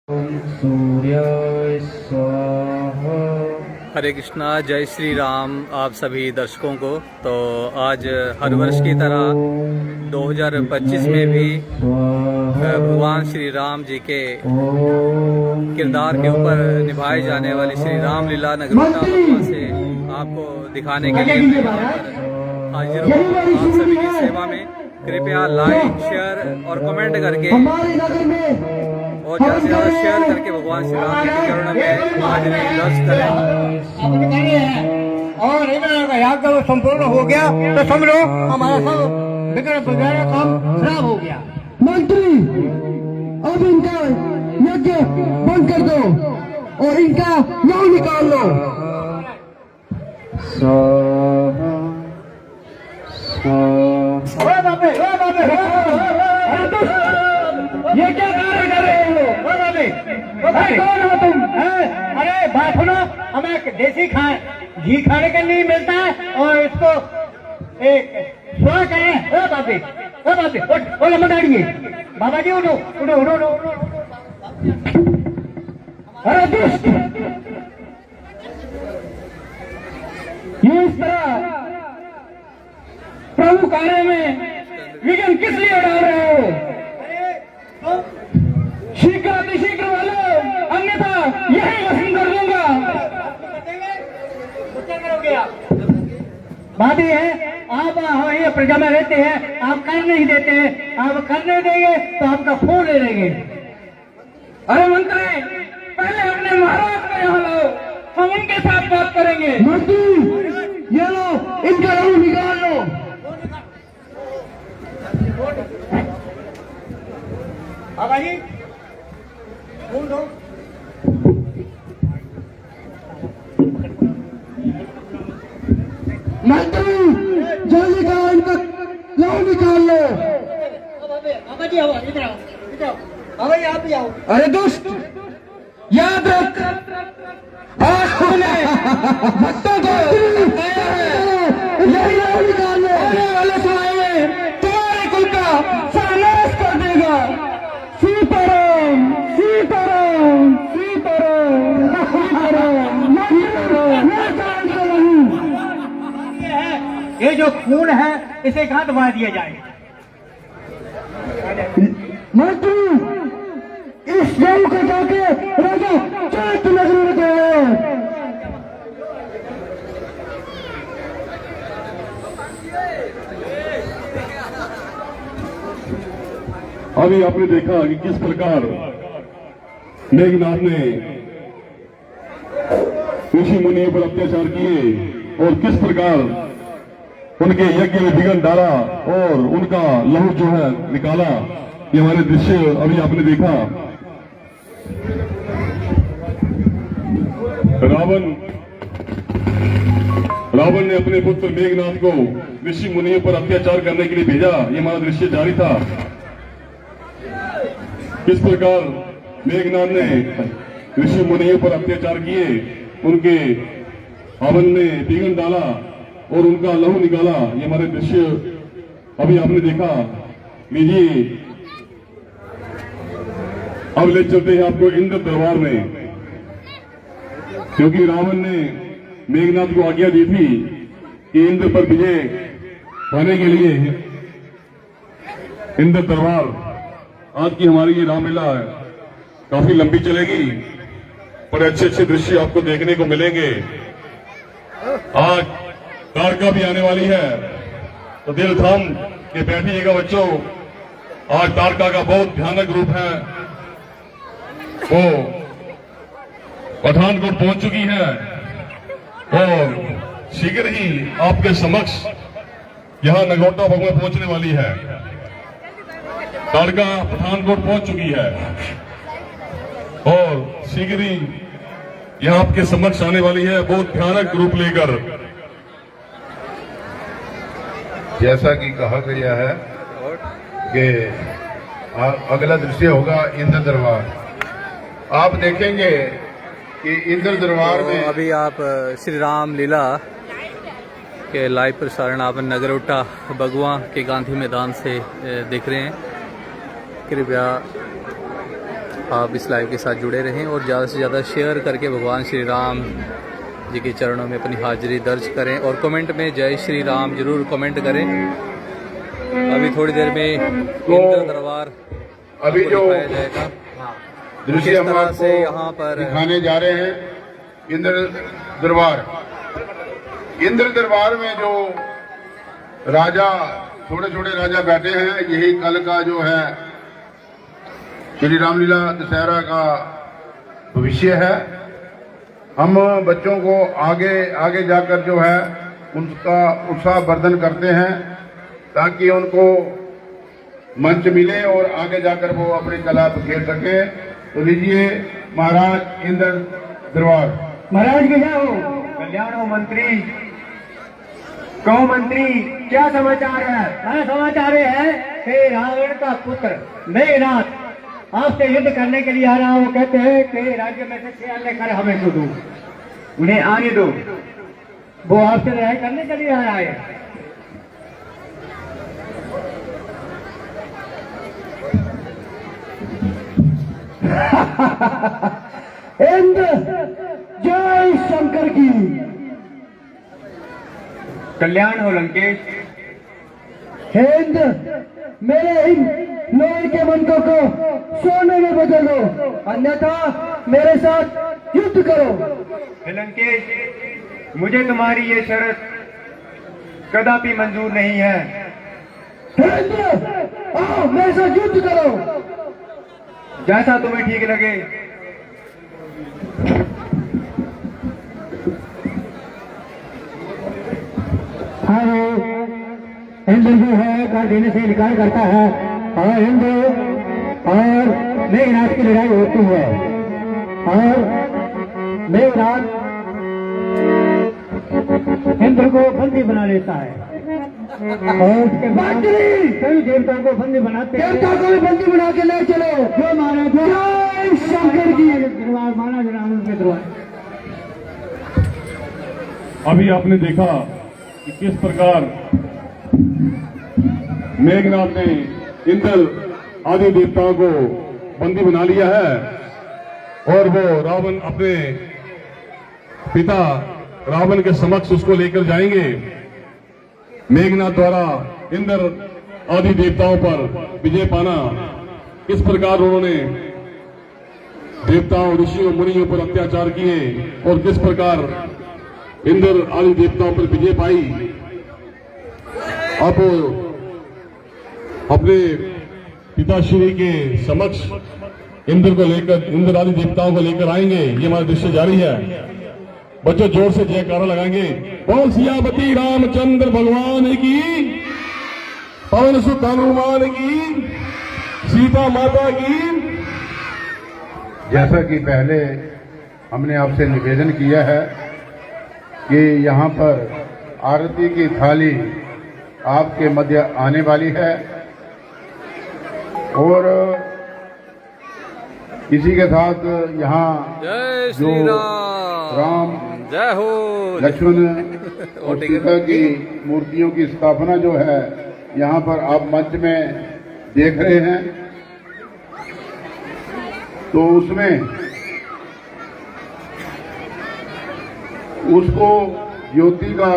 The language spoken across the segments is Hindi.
सूर्याय स्वाहा। हरे कृष्णा, जय श्री राम आप सभी दर्शकों को। तो आज हर वर्ष की तरह 2025 में भी भगवान श्री राम जी के किरदार के ऊपर निभाई जाने वाली श्री राम लीला नगरोटा भगवान से आपको दिखाने के लिए हाजिर हूँ आप सभी की सेवा में। कृपया लाइक, शेयर और कमेंट करके और ज़्यादा से ज़्यादा शेयर करके भगवान श्री राम जी के चरणों में हाजिरी दर्ज करें। और इधर याद करो संपूर्ण हो गया तो समझो हमारा सब बिगड़ बिगड़ा काम खराब हो गया। मंत्री, अब इनका यज्ञ बंद कर दो और इनका नाम निकाल लो। स्वाहा स्वाहा। ये क्या कार्य कर रहे हो? भाई कौन हो तुम? अरे बात सुनो, हमें देसी घी खाने के लिए मिलता है और इसको एक स्वा कहें। ओ बाबी उठ लम्बा दाढ़िए। बाबा जी उठो उठो उठो उठो उठो। अरे दुष्ट, ये इस तरह प्रभु कार्य में विघ्न किस लिए डाल रहे हो? शीघ्र अतिशीघ्र वाले, अन्यथा यही वसूल कर दूंगा। बात यह है, आप ये प्रजा में रहते हैं, आप कर नहीं देते हैं। आप करने देंगे तो आपका खून ले लेंगे। अरे मंत्री, पहले अपने महाराज को यहाँ लाओ, हम उनके साथ बात करेंगे। मंत्री, ये लो, इनका नाम निकाल लो। बाबा जी बोल दो। मंत्री, जल्दी करो, इनका नाम निकाल लो। बाबा जी आओ, इधर आओ, इधर आओ। बाबा जी आप भी आओ। अरे दुष्ट, याद रख, आज तूने भक्तों को यही नाम निकाल लो। आने वाले समय में तुम्हारे कुल का सर्वनाश कर देगा। सीताराम सीताराम सीताराम सीताराम सीताराम। मैं जानता नहीं। ये जो खून है इसे कहाँ दबा दिया जाए? मंत्री, इस गांव को जाके राजा चैत नगरी में गए। अभी आपने देखा कि किस प्रकार मेघनाथ ने ऋषि मुनियों पर अत्याचार किए और किस प्रकार उनके यज्ञ में विघ्न डाला और उनका लहू जो है निकाला। ये हमारे दृश्य अभी आपने देखा। रावण ने अपने पुत्र मेघनाथ को ऋषि मुनियों पर अत्याचार करने के लिए भेजा। ये हमारा दृश्य जारी था। किस प्रकार मेघनाथ ने ऋषि मुनियों पर अत्याचार किए, उनके हवन में विघ्न डाला और उनका लहू निकाला। ये हमारे दृश्य अभी आपने देखा। लीजिए, अब ले चलते हैं आपको इंद्र दरबार में, क्योंकि रावण ने मेघनाथ को आज्ञा दी थी कि इंद्र पर विजय पाने के लिए इंद्र दरबार। आज की हमारी ये रामलीला काफी लंबी चलेगी, पर अच्छे अच्छे दृश्य आपको देखने को मिलेंगे। आज तारका भी आने वाली है, तो दिल थाम के बैठिएगा बच्चों। आज तारका का बहुत भयानक रूप है। वो पठानकोट पहुंच चुकी है और शीघ्र ही आपके समक्ष यहां नगरोटा भगवान पहुंचने वाली है। तारका पठानकोट पहुंच चुकी है और शीघ्र ही यहां आपके समक्ष आने वाली है, बहुत भयानक रूप लेकर। जैसा कि कहा गया है कि अगला दृश्य होगा इंद्र दरबार। आप देखेंगे कि इंद्र दरबार में अभी आप श्री राम लीला के लाइव प्रसारण आप नगरोटा बगुआ के गांधी मैदान से देख रहे हैं। कृपया आप इस लाइव के साथ जुड़े रहें और ज़्यादा से ज़्यादा शेयर करके भगवान श्री राम जी के चरणों में अपनी हाजिरी दर्ज करें और कमेंट में जय श्री राम जरूर कमेंट करें। अभी थोड़ी देर में इंद्र दरबार अभी जो दिखाया जाएगा। दृश्य किस हम तरह आपको से यहाँ पर दिखाने जा रहे हैं, इंद्र दरबार। इंद्र दरबार में जो राजा, छोटे छोटे राजा बैठे हैं, यही कल का जो है श्री रामलीला दशहरा का भविष्य है। हम बच्चों को आगे आगे जाकर जो है उनका उत्साह वर्धन करते हैं ताकि उनको मंच मिले और आगे जाकर वो अपनी कला खेल सके। तो लीजिए महाराज इंद्र दरबार। महाराज के जाओ कल्याण मंत्री, कौ मंत्री, क्या समाचार है? क्या समाचार है कि रावण का पुत्र मेघनाथ आपसे युद्ध करने के लिए आ रहा हूँ। कहते हैं कि राज्य में से शेर लेकर हमें को दो, उन्हें आने दो, वो आपसे लड़ाई करने के लिए आ रहा है। इंद्र जय शंकर की। कल्याण हो लंकेश। हे इंद्र, मेरे इन लोहे के मंत्रों को सोने में बदल दो, अन्यथा मेरे साथ युद्ध करो। हे लंकेश, मुझे तुम्हारी ये शर्त कदापि मंजूर नहीं है। हे इंद्र, आओ मेरे साथ युद्ध करो। जैसा तुम्हें ठीक लगे। हाँ, इंद्र जो है कर देने से इनकार करता है और इंद्र और मेघनाथ की लड़ाई होती है और मेघनाथ इंद्र को बंदी बना लेता है और उसके बाद कई देवताओं को बंदी बनाते हैं। देवताओं को भी बंदी बना के ले चलो। जो महाराज जय शंकर की। दरबार महाराज रावण के दरबार। अभी आपने देखा कि किस प्रकार मेघनाथ ने इंद्र आदि देवताओं को बंदी बना लिया है और वो रावण अपने पिता रावण के समक्ष उसको लेकर जाएंगे। मेघनाथ द्वारा इंद्र आदि देवताओं पर विजय पाना, किस प्रकार उन्होंने देवताओं ऋषियों मुनियों पर अत्याचार किए और किस प्रकार इंद्र आदि देवताओं पर विजय पाई। अब अपने पिताश्री के समक्ष इंद्र को लेकर, इंद्र आदि देवताओं को लेकर आएंगे। ये हमारा दृश्य जारी है। बच्चों जोर से जयकारा लगाएंगे। बोल सियापति रामचंद्र भगवान की, पवन सुत हनुमान की, सीता माता की। जैसा कि पहले हमने आपसे निवेदन किया है कि यहाँ पर आरती की थाली आपके मध्य आने वाली है और इसी के साथ यहाँ जय जो श्री राम, जय हो लक्ष्मण और सीता की मूर्तियों की स्थापना जो है यहाँ पर आप मंच में देख रहे हैं, तो उसमें उसको ज्योति का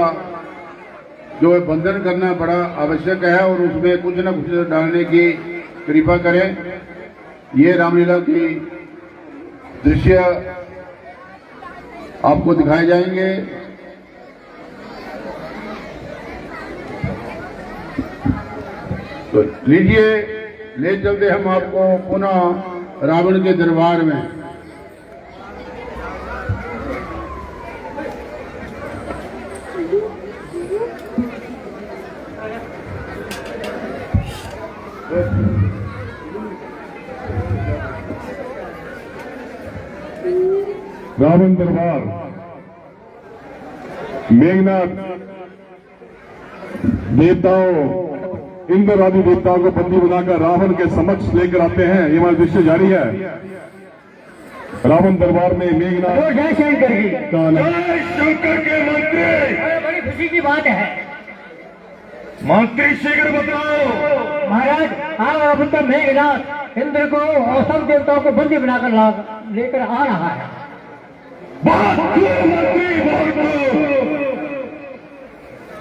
जो है बंधन करना बड़ा आवश्यक है और उसमें कुछ न कुछ डालने की कृपा करें। ये रामलीला की दृश्य आपको दिखाए जाएंगे। तो लीजिए, ले चलते हम आपको पुनः रावण के दरबार में। रावण दरबार। मेघनाथ देवताओं, इंद्र आदि देवताओं को बंदी बनाकर रावण के समक्ष लेकर आते हैं। ये हमारा दृश्य जारी है। रावण दरबार में मेघनाथ जय शंकर की। जय शंकर के मंत्री। बड़ी खुशी की बात है। मंत्री शीघ्र बताओ। महाराज, हाँ अब तो मेघनाथ इंद्र को और सब देवताओं को बंदी बनाकर लेकर आ रहा है।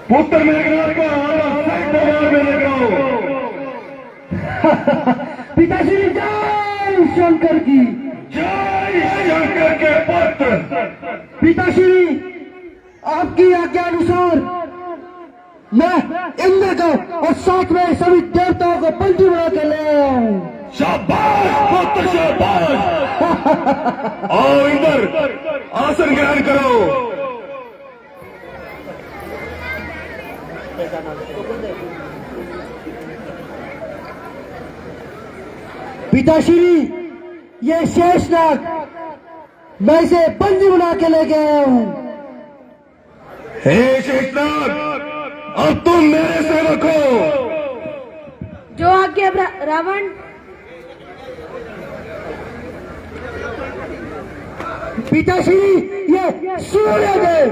पुत्र मेघनाथ का दरबार में लेकर आओ। पिताश्री जय शंकर की। जय शंकर के पुत्र। पिताश्री आपकी आज्ञा अनुसार मैं इंद्र को और साथ में सभी देवताओं को बंदी बना के ले आया हूँ। शाबाश पुत्र शाबाश। आओ इंद्र आसन ग्रहण करो। पिताश्री ये शेषनाग मैं इसे बंदी बना के लेके आया हूँ। हे शेषनाग अब तुम मेरे सेवक हो। जो आज्ञा रावण। पिताश्री ये सूर्यदेव।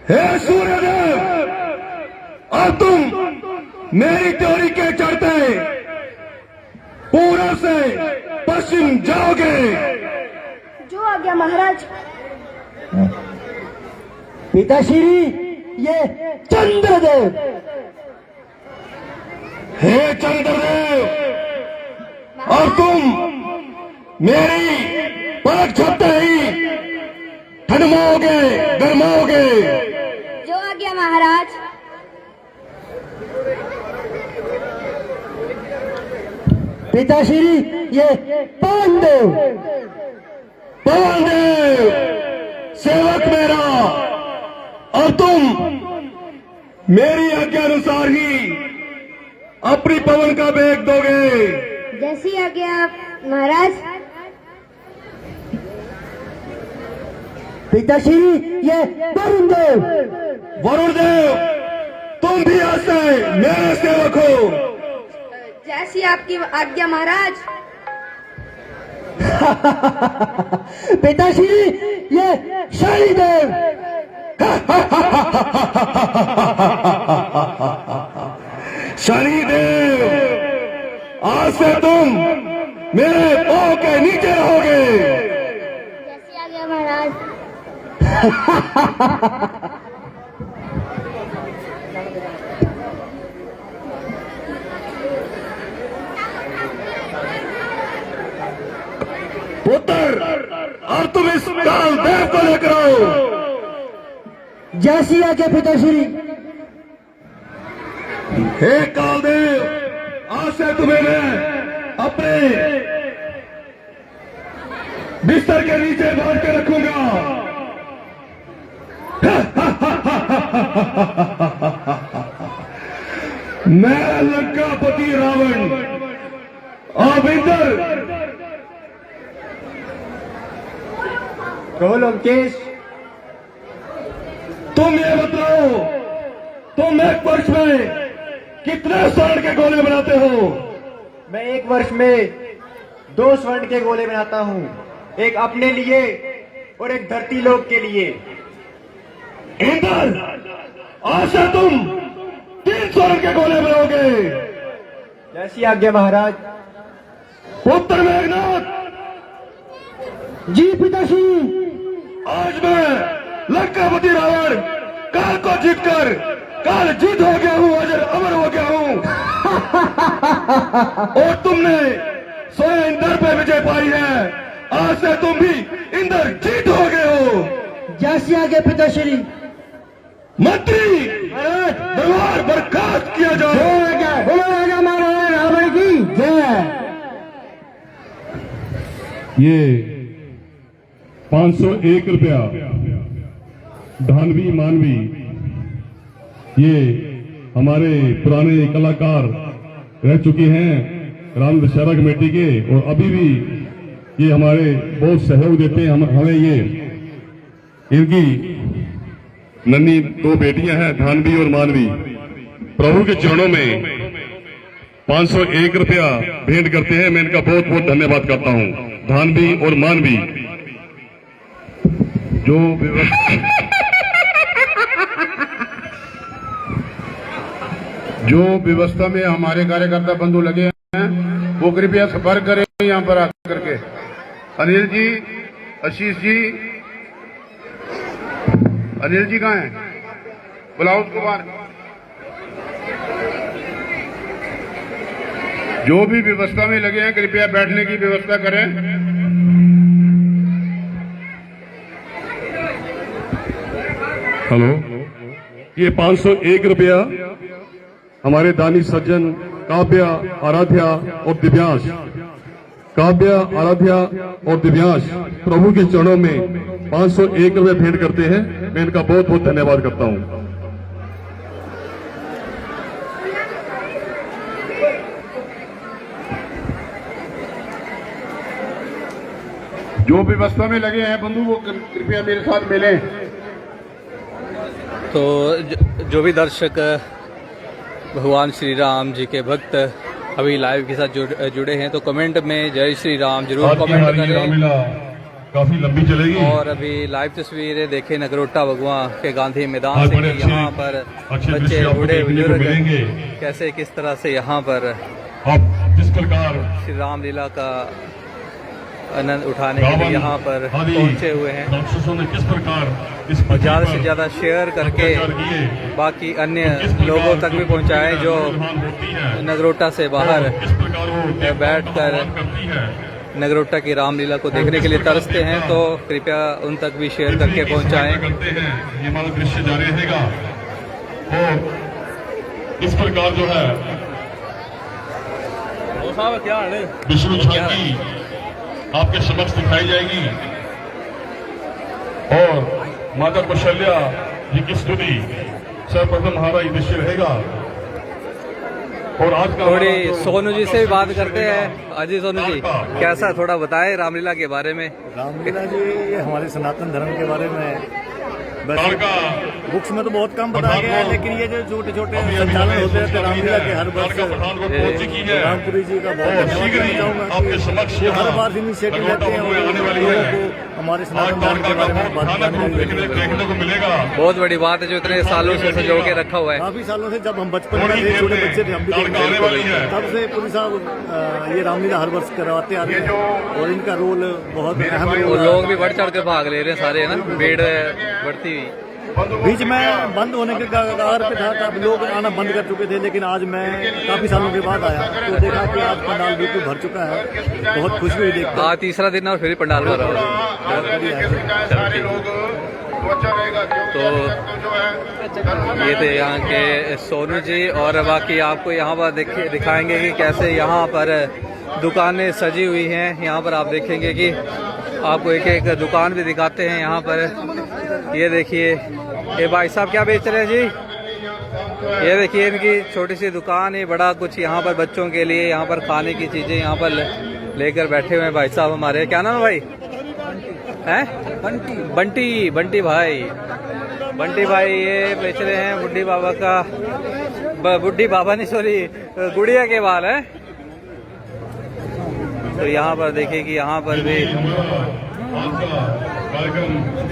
हे सूर्यदेव अब तुम मेरी त्योरी के चढ़ते पूर्व से पश्चिम जाओगे। जो आज्ञा महाराज। पिताश्री ये चंद्रदेव। हे चंद्रदेव अब तुम मेरी पलक झपते ही ठंडमाओगे गर्माओगे। जो आज्ञा महाराज। पिताश्री ये पांडव। पांडव सेवक मेरा और तुम मेरी आज्ञा अनुसार ही अपनी पवन का वेग दोगे। जैसी आज्ञा महाराज। पिताश्री ये वरुण देव। वरुण देव तुम भी आज से मेरे सेवक हो। जैसी आपकी आज्ञा महाराज। पिताश्री ये शनिदेव। शनिदेव आज से तुम मेरे पांव के नीचे रहोगे। जैसी आज्ञा महाराज। पुत्र और तुम इस काल देव को लेकर आओ। जैसी आज्ञा पिताश्री। हे कालदेव आज से तुम्हें मैं अपने बिस्तर के नीचे बांध के रखूंगा। मैं लंकापति रावण अब इंद्र। कहो लंकेश, तुम ये बताओ तुम एक वर्ष में कितने स्वर्ण के गोले बनाते हो? मैं एक वर्ष में 2 स्वर्ण के गोले बनाता हूँ, एक अपने लिए और एक धरती लोक के लिए। इंद्र आज से तुम 3 स्वर्ण के गोले बनाओगे। जैसी आज्ञा महाराज। पुत्र मेघनाथ जी पिताश्री। आज मैं लंकापति रावण काल को जीतकर काल जीत हो गया हूँ, अजर अमर हो गया हूँ। और तुमने स्वयं इंद्र पे विजय पाई है। आज से तुम भी इंद्र जीत हो गए हो। जैसी आज्ञा पिताश्री। मंत्री दरबार बर्खास्त किया जाए। बोलो महाराज रावण की जय। ये 501 रुपया धानवी मानवी, ये हमारे पुराने कलाकार रह चुके हैं राम दशहरा कमेटी के, और अभी भी ये हमारे बहुत सहयोग देते हैं हमें। ये इनकी नन्ही 2 बेटियां हैं धानवी और मानवी। प्रभु के चरणों में 501 रुपया भेंट करते हैं। मैं इनका बहुत बहुत धन्यवाद करता हूं, धानवी और मानवी। जो व्यवस्था में हमारे कार्यकर्ता बंधु लगे हैं वो कृपया संपर्क करें यहाँ पर आकर के। अनिल जी, आशीष जी, अनिल जी कहाँ हैं? बुलाओ उसको बाहर। जो भी व्यवस्था में लगे हैं कृपया बैठने की व्यवस्था करें। हेलो, ये 501 रुपया हमारे दानी सज्जन काव्या, आराध्या और दिव्यांश, काव्या, आराध्या और दिव्यांश प्रभु के चरणों में 501 रुपये भेंट करते हैं। मैं इनका बहुत बहुत धन्यवाद करता हूं। जो व्यवस्था में लगे हैं बंधु वो कृपया मेरे साथ मिलें। तो जो भी दर्शक भगवान श्री राम जी के भक्त अभी लाइव के साथ जुड़े हैं तो कमेंट में जय श्री राम जरूर कमेंट करें। रामलीला काफी लंबी चलेगी और अभी लाइव तस्वीरें देखें नगरोटा भगवान के गांधी मैदान से कि यहाँ पर बच्चे, बूढ़े, बुजुर्ग कैसे किस तरह से यहाँ पर आप जिस प्रकार श्री रामलीला का आनंद उठाने के लिए यहाँ पर पहुंचे हुए हैं। राक्षसों ने किस प्रकार इस और ज़्यादा से ज़्यादा शेयर करके बाकी अन्य लोगों तक भी पहुंचाएं जो नगरोटा से बाहर बैठकर नगरोटा की रामलीला को देखने के लिए तरसते हैं, तो कृपया उन तक भी शेयर करके पहुंचाएं। ये हमारा दृश्य जारी रहेगा और इस प्रकार जो है विष्णु झांकी आपके समक्ष दिखाई जाएगी और माता कौशल्या जी की स्तुति सर्वप्रथम हमारा ये दृश्य रहेगा। और आज का थोड़ी सोनू जी से भी बात करते हैं। अजी सोनू जी, कैसा थोड़ा बताएं रामलीला के बारे में। रामलीला जी ये हमारे सनातन धर्म के बारे में बुक्स में तो बहुत कम बताया गया है, लेकिन ये जो छोटे छोटे संचालन होते रहते रामलीला के हर वर्ष रामपुरी जी का बहुत धन्यवाद करना चाहूँगा। ये हर बार इनिशिएटिव लेते हैं और लोगों को हमारे सनातन धर्म के बारे में देखने को मिलेगा। बहुत बड़ी बात है जो इतने सालों से संजो के रखा हुआ है। काफी सालों से, जब हम बचपन में थे, छोटे बच्चे थे, हम भी तब से पुलिस साहब ये रामलीला हर वर्ष करवाते आ रहे हैं और इनका रोल बहुत अहम है। और लोग भी बढ़ चढ़ के भाग ले रहे हैं सारे, है ना, भीड़ बढ़ती हुई। बीच में बंद होने के कगार पे था, तब लोग आना बंद कर चुके थे, लेकिन आज मैं काफी सालों के बाद आया तो देखा कि आज पंडाल बिल्कुल भर चुका है। बहुत खुशी हुई देखकर। आज तीसरा दिन और फिर पंडाल भरा हुआ तो ये थे यहाँ के सोनू जी। और बाकी आपको यहाँ पर दिखाएंगे कि कैसे यहाँ पर दुकानें सजी हुई हैं। यहाँ पर आप देखेंगे कि आपको एक एक दुकान भी दिखाते हैं यहाँ पर। ये देखिए, ये भाई साहब क्या बेच रहे हैं जी? ये देखिए इनकी छोटी सी दुकान है। बड़ा कुछ यहाँ पर बच्चों के लिए, यहाँ पर खाने की चीजें यहाँ पर लेकर बैठे हुए हैं भाई साहब हमारे। क्या नाम है भाई? हैं? बंटी। बंटी भाई ये बेच रहे हैं बुड्ढी बाबा का, बुड्ढी बाबा नहीं सॉरी, गुड़िया के बाल है। तो यहाँ पर देखिए कि यहाँ पर भी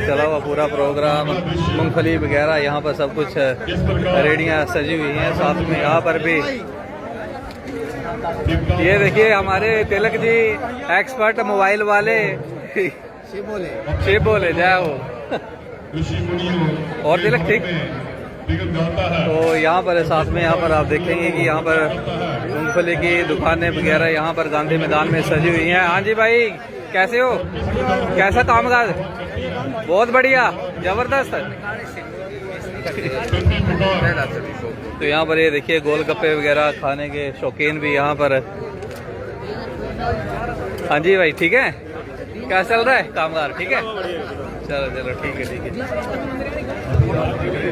चला हुआ पूरा प्रोग्राम, मूंगफली वगैरह यहाँ पर सब कुछ रेडियाँ सजी हुई हैं। साथ में यहाँ पर भी ये देखिए हमारे तिलक जी एक्सपर्ट मोबाइल वाले बोले जाए वो और तिलक ठीक। तो यहाँ पर साथ में यहाँ पर आप देखेंगे कि यहाँ पर मूंगफली की दुकानें वगैरह यहाँ पर गांधी मैदान में सजी हुई हैं। हाँ जी भाई, कैसे हो? कैसा कामकाज? बहुत बढ़िया, जबरदस्त। तो यहाँ पर ये देखिए गोलगप्पे वगैरह खाने के शौकीन भी यहाँ पर। हाँ जी भाई, ठीक है? क्या चल रहा है कामगार? ठीक है, चलो ठीक है।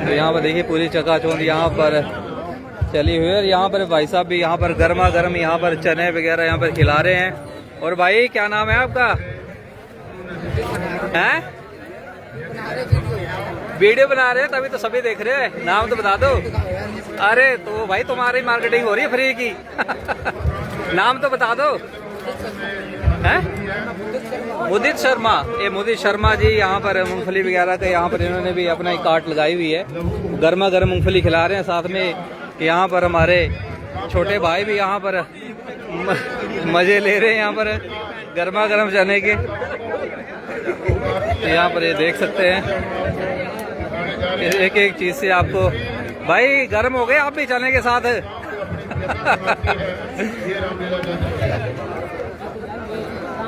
तो यहाँ पर देखिए पूरी चकाचौंध यहाँ पर चली हुई है। और यहाँ पर भाई साहब भी यहाँ पर गर्मा गर्म यहाँ पर चने वगैरह यहाँ पर खिला रहे हैं। और भाई क्या नाम है आपका? हैं? वीडियो बना रहे हैं तभी तो सभी देख रहे हैं, नाम तो बता दो। अरे तो भाई तुम्हारी मार्केटिंग हो रही है फ्री की। नाम तो बता दो। हैं? मुदित शर्मा। ये मुदित शर्मा जी यहाँ पर मूंगफली वगैरह का यहाँ पर इन्होंने भी अपना एक कार्ट लगाई हुई है, गर्मा गर्म मूंगफली खिला रहे हैं। साथ में यहाँ पर हमारे छोटे भाई भी यहाँ पर मजे ले रहे हैं यहाँ पर गर्मा गर्म चने के। यहाँ पर ये देख सकते हैं एक एक चीज से आपको, भाई गर्म हो गए आप भी चने के साथ।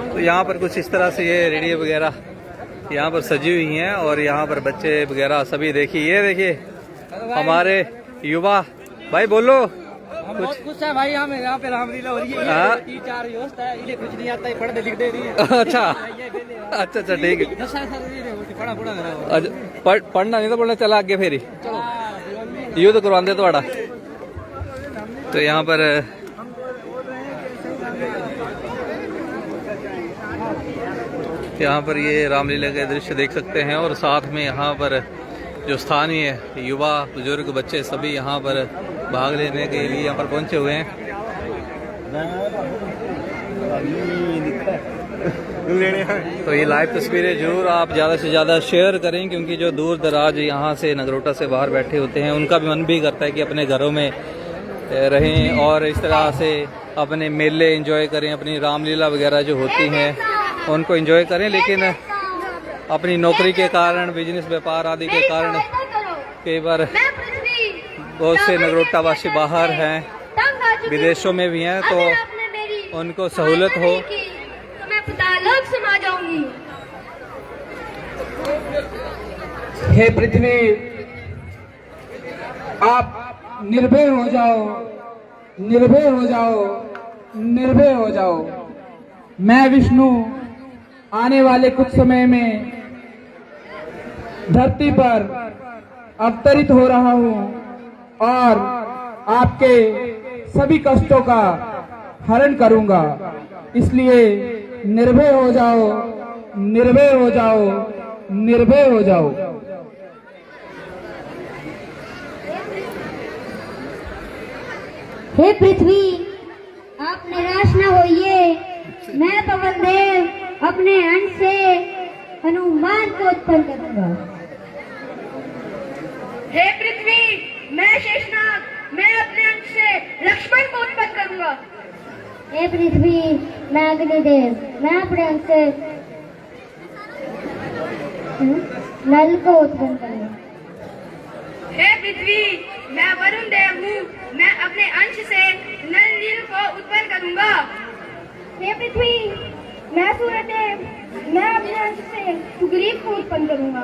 तो यहाँ पर कुछ इस तरह से ये रेडी वगैरह यहाँ पर सजी हुई हैं और यहाँ पर बच्चे वगैरह सभी देखिए, ये देखिए हमारे युवा भाई बोलो बहुत खुश है भाई, हम यहाँ पे रामलीला हो रही है। हाँ। 3-4 दोस्त है, इन्हें कुछ नहीं आता है, पढ़ने लिख दे रही है। अच्छा अच्छा अच्छा ठीक है। अच्छा पढ़ना नहीं तो बोलना चला आगे फेरी यू तो करवाते थोड़ा। तो यहाँ पर ये रामलीला के दृश्य देख सकते हैं और साथ में यहाँ पर जो स्थानीय युवा बुजुर्ग बच्चे सभी यहाँ पर भाग लेने के लिए यहाँ पर पहुँचे हुए हैं। तो ये लाइव तस्वीरें जरूर आप ज़्यादा से ज़्यादा शेयर करें, क्योंकि जो दूर दराज यहाँ से नगरोटा से बाहर बैठे होते हैं उनका भी मन भी करता है कि अपने घरों में रहें और इस तरह से अपने मेले एंजॉय करें, अपनी रामलीला वगैरह जो होती हैं उनको एंजॉय करें। लेकिन अपनी नौकरी के कारण, बिजनेस व्यापार आदि के कारण कई बार बहुत से नगरोटा वासी बाहर हैं, विदेशों में भी हैं, तो उनको सहूलत हो। हे पृथ्वी, आप निर्भय हो जाओ, निर्भय हो जाओ, निर्भय हो जाओ। मैं विष्णु आने वाले कुछ समय में धरती पर अवतरित हो रहा हूँ और आपके सभी कष्टों का हरण करूंगा। इसलिए निर्भय हो जाओ, निर्भय हो जाओ, निर्भय हो जाओ। हे पृथ्वी, आप निराश न होइए। मैं पवन देव अपने अंश से हनुमान को उत्पन्न करूंगा। हे पृथ्वी, मैं शेषनाग, मैं अपने अंश से लक्ष्मण को उत्पन्न करूंगा। हे पृथ्वी, मैं अग्निदेव, मैं अपने अंश से नल को उत्पन्न करूंगा। हे पृथ्वी, मैं वरुण देव हूँ, मैं अपने अंश से नल नील को उत्पन्न करूंगा। हे पृथ्वी, मैं सूर्यदेव, मैं अपने अंश से सुग्रीव को उत्पन्न करूंगा।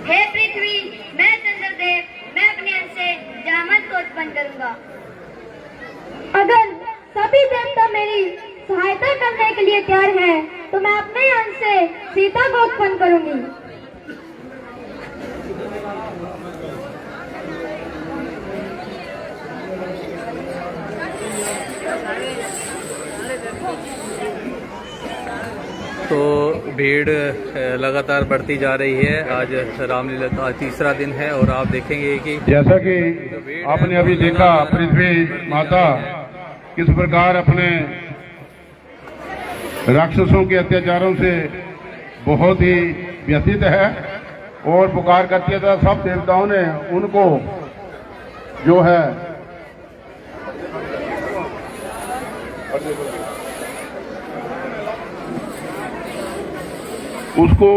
हे पृथ्वी, मैं चंद्रदेव, मैं अपने अंश से जामवंत को उत्पन्न करूंगा। अगर सभी देवता मेरी सहायता करने के लिए तैयार हैं, तो मैं अपने अंश से सीता को उत्पन्न करूंगी। तो भीड़ लगातार बढ़ती जा रही है। आज रामलीला का तीसरा दिन है और आप देखेंगे कि जैसा कि आपने अभी देखा, पृथ्वी माता किस प्रकार अपने राक्षसों के अत्याचारों से बहुत ही व्यथित है और पुकार करती था। सब देवताओं ने उनको जो है उसको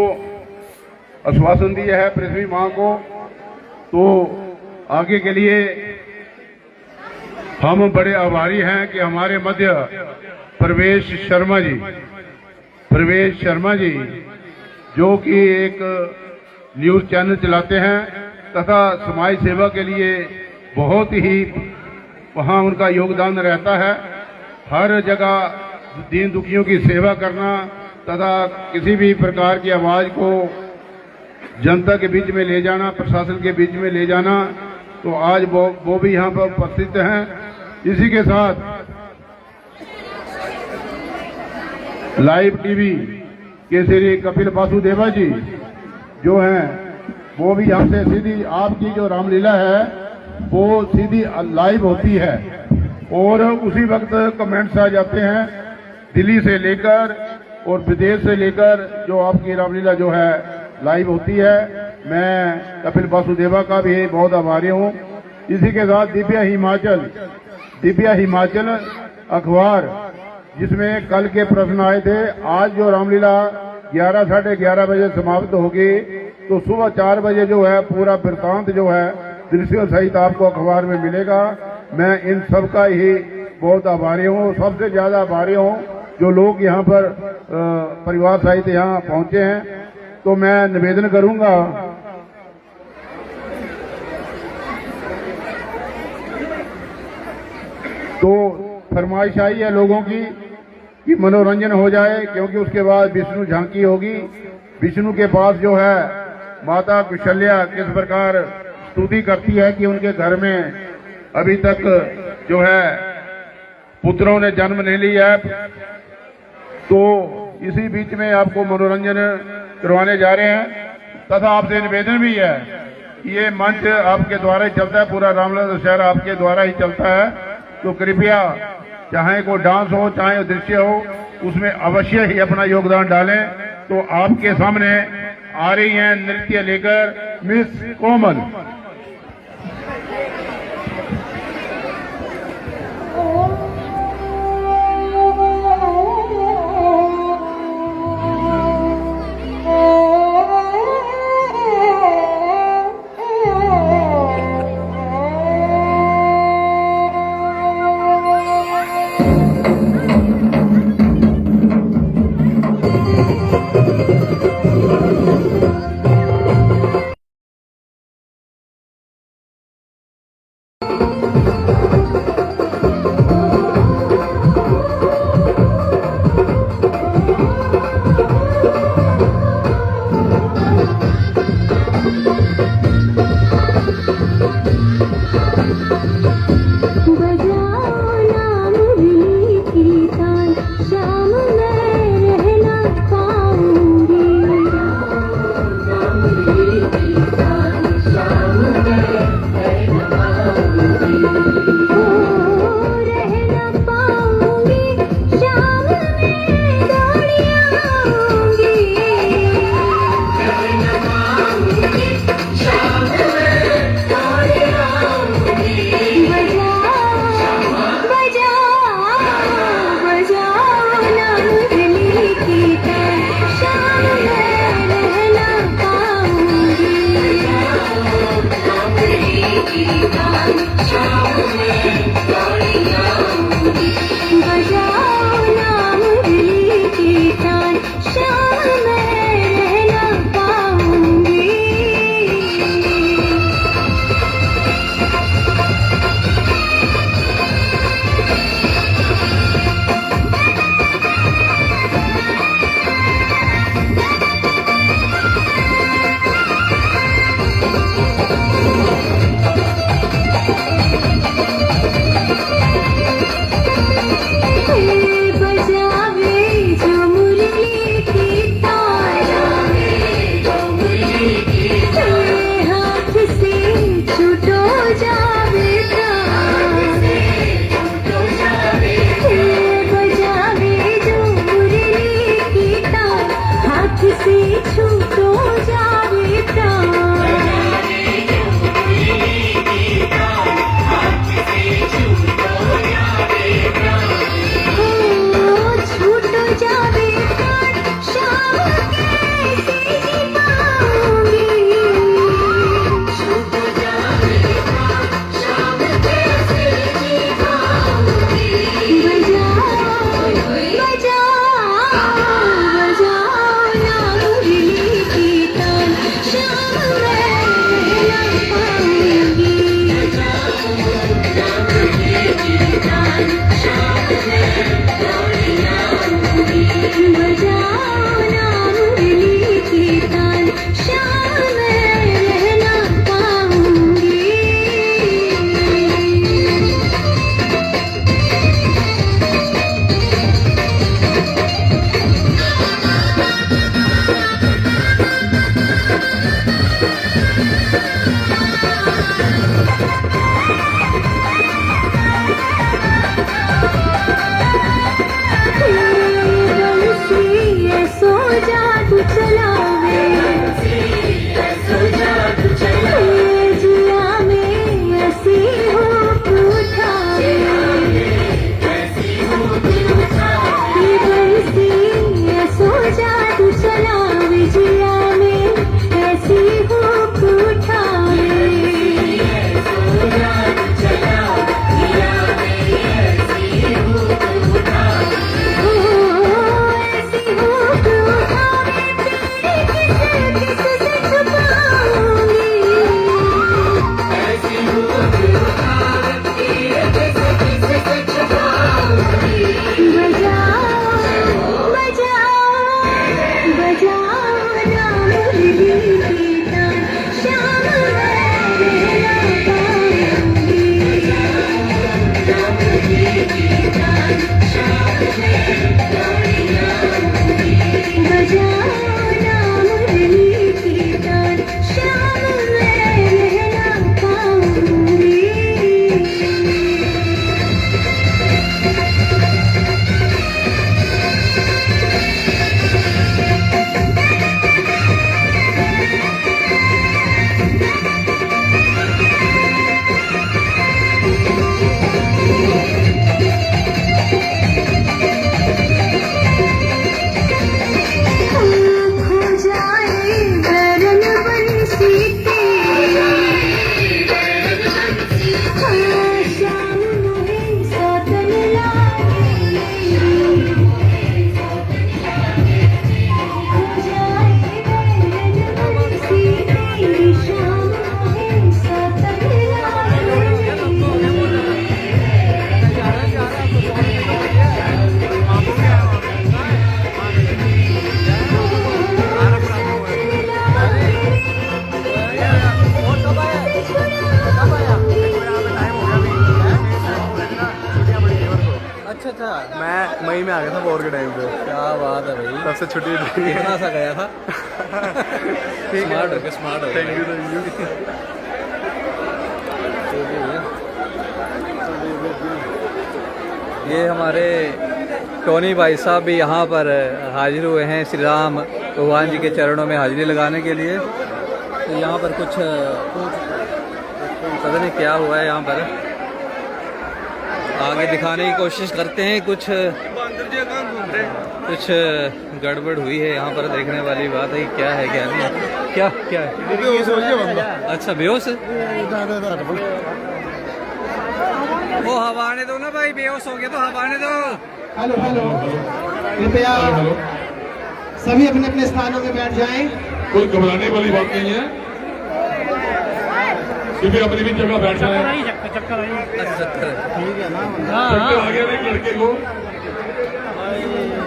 आश्वासन दिया है पृथ्वी मां को। तो आगे के लिए हम बड़े आभारी हैं कि हमारे मध्य प्रवेश शर्मा जी जो कि एक न्यूज चैनल चलाते हैं तथा समाज सेवा के लिए बहुत ही वहां उनका योगदान रहता है। हर जगह दीन दुखियों की सेवा करना तथा किसी भी प्रकार की आवाज को जनता के बीच में ले जाना, प्रशासन के बीच में ले जाना, तो आज वो भी यहाँ पर उपस्थित हैं। इसी के साथ लाइव टीवी के श्री कपिल वासुदेवा जी जो हैं, वो भी हमसे सीधी आपकी जो रामलीला है वो सीधी लाइव होती है और उसी वक्त कमेंट्स आ जाते हैं दिल्ली से लेकर और विदेश से लेकर जो आपकी रामलीला जो है लाइव होती है। मैं कपिल वासुदेवा का भी बहुत आभारी हूँ। इसी के साथ दिव्य हिमाचल दिव्या हिमाचल अखबार, जिसमें कल के प्रश्न आए थे। आज जो रामलीला 11 साढ़े 11 बजे समाप्त होगी, तो सुबह 4 बजे जो है पूरा वृत्तांत जो है दृश्यों सहित आपको अखबार में मिलेगा। मैं इन सब का ही बहुत आभारी हूँ। सबसे ज्यादा आभारी हूँ जो लोग यहाँ पर परिवार सहित यहाँ पहुंचे हैं। तो मैं निवेदन करूंगा तो फरमाइश आई है लोगों की कि मनोरंजन हो जाए, क्योंकि उसके बाद विष्णु झांकी होगी। विष्णु के पास जो है माता कुशल्या किस प्रकार स्तुति करती है कि उनके घर में अभी तक जो है पुत्रों ने जन्म नहीं लिया है। तो इसी बीच में आपको मनोरंजन करवाने जा रहे हैं। तथा आपसे निवेदन भी है, ये मंच आपके द्वारा ही चलता है, पूरा रामलीला दशहरा आपके द्वारा ही चलता है। तो कृपया चाहे कोई डांस हो चाहे दृश्य हो, उसमें अवश्य ही अपना योगदान डालें। तो आपके सामने आ रही हैं नृत्य लेकर मिस कोमल। मई में आ गया था वॉर के टाइम पे। क्या बात है भाई, तब से छुट्टी कितना सा गया था। स्मार्ट हो गया, स्मार्ट हो गया। Thank you thank you. ये हमारे टोनी भाई साहब भी यहाँ पर हाजिर हुए हैं श्री राम भगवान जी के चरणों में हाजिरी लगाने के लिए। तो यहाँ पर कुछ पता नहीं क्या हुआ है, यहाँ पर आगे दिखाने की कोशिश करते हैं। कुछ गड़बड़ हुई है यहाँ पर, देखने वाली बात है कि क्या है क्या नहीं है। क्या क्या है? अच्छा बेहोश है? वो हवा आने दो ना भाई, बेहोश हो गया तो हवा आने दो। हेलो हेलो, कृपया सभी अपने अपने स्थानों में बैठ जाएं। कोई घबराने वाली बात नहीं है, क्योंकि अपनी भी जगह बैठ जाए। चक्कर आ गया नहीं लड़के को,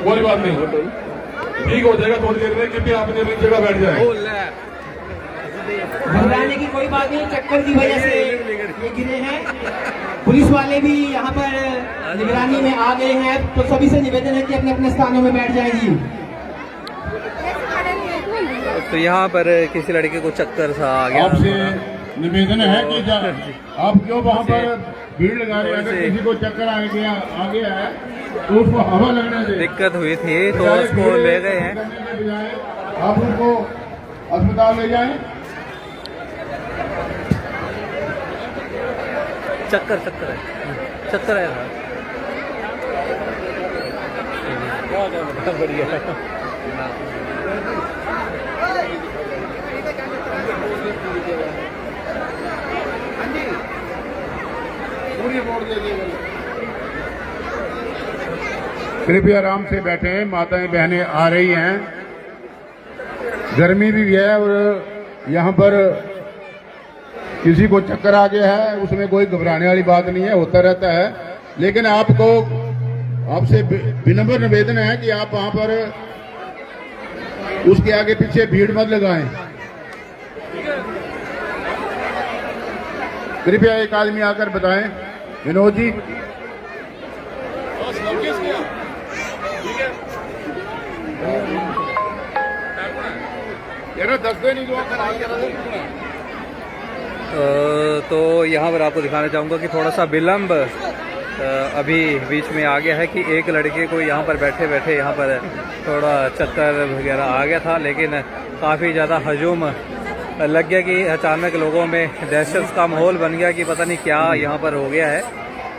कोई बात नहीं, ठीक हो जाएगा थोड़ी देर में, क्योंकि आपने अपनी जगह बैठ जाए। घबराने की कोई बात नहीं, चक्कर की वजह से ये गिरे हैं। पुलिस वाले भी यहाँ पर निगरानी में आ गए हैं, तो सभी से निवेदन है कि अपने अपने स्थानों में बैठ जाएंगी। तो यहाँ पर किसी लड़के को चक्कर सा आ गया। आपसे निवेदन है कि आप क्यों वहाँ पर भीड़ लगा रहे हैं? अगर किसी को चक्कर आ गया है तो उसको हवा लगने से दिक्कत हुई थी तो उसको ले गए हैं। आप उनको अस्पताल ले जाएं। चक्कर चक्कर है, चक्कर है। बढ़िया। कृपया आराम से बैठे, माताएं बहनें आ रही हैं, गर्मी भी है और यहाँ पर किसी को चक्कर आ गया है, उसमें कोई घबराने वाली बात नहीं है, होता रहता है। लेकिन आपसे विनम्र निवेदन है कि आप वहाँ पर उसके आगे पीछे भीड़ मत लगाएं। कृपया एक आदमी आकर बताएं, विनोद जी। तो यहाँ पर आपको दिखाना चाहूँगा कि थोड़ा सा विलम्ब अभी बीच में आ गया है कि एक लड़के को यहाँ पर बैठे बैठे यहाँ पर थोड़ा चक्कर वगैरह आ गया था, लेकिन काफ़ी ज़्यादा हजूम लग गया कि अचानक लोगों में दहशत का माहौल बन गया कि पता नहीं क्या यहाँ पर हो गया है।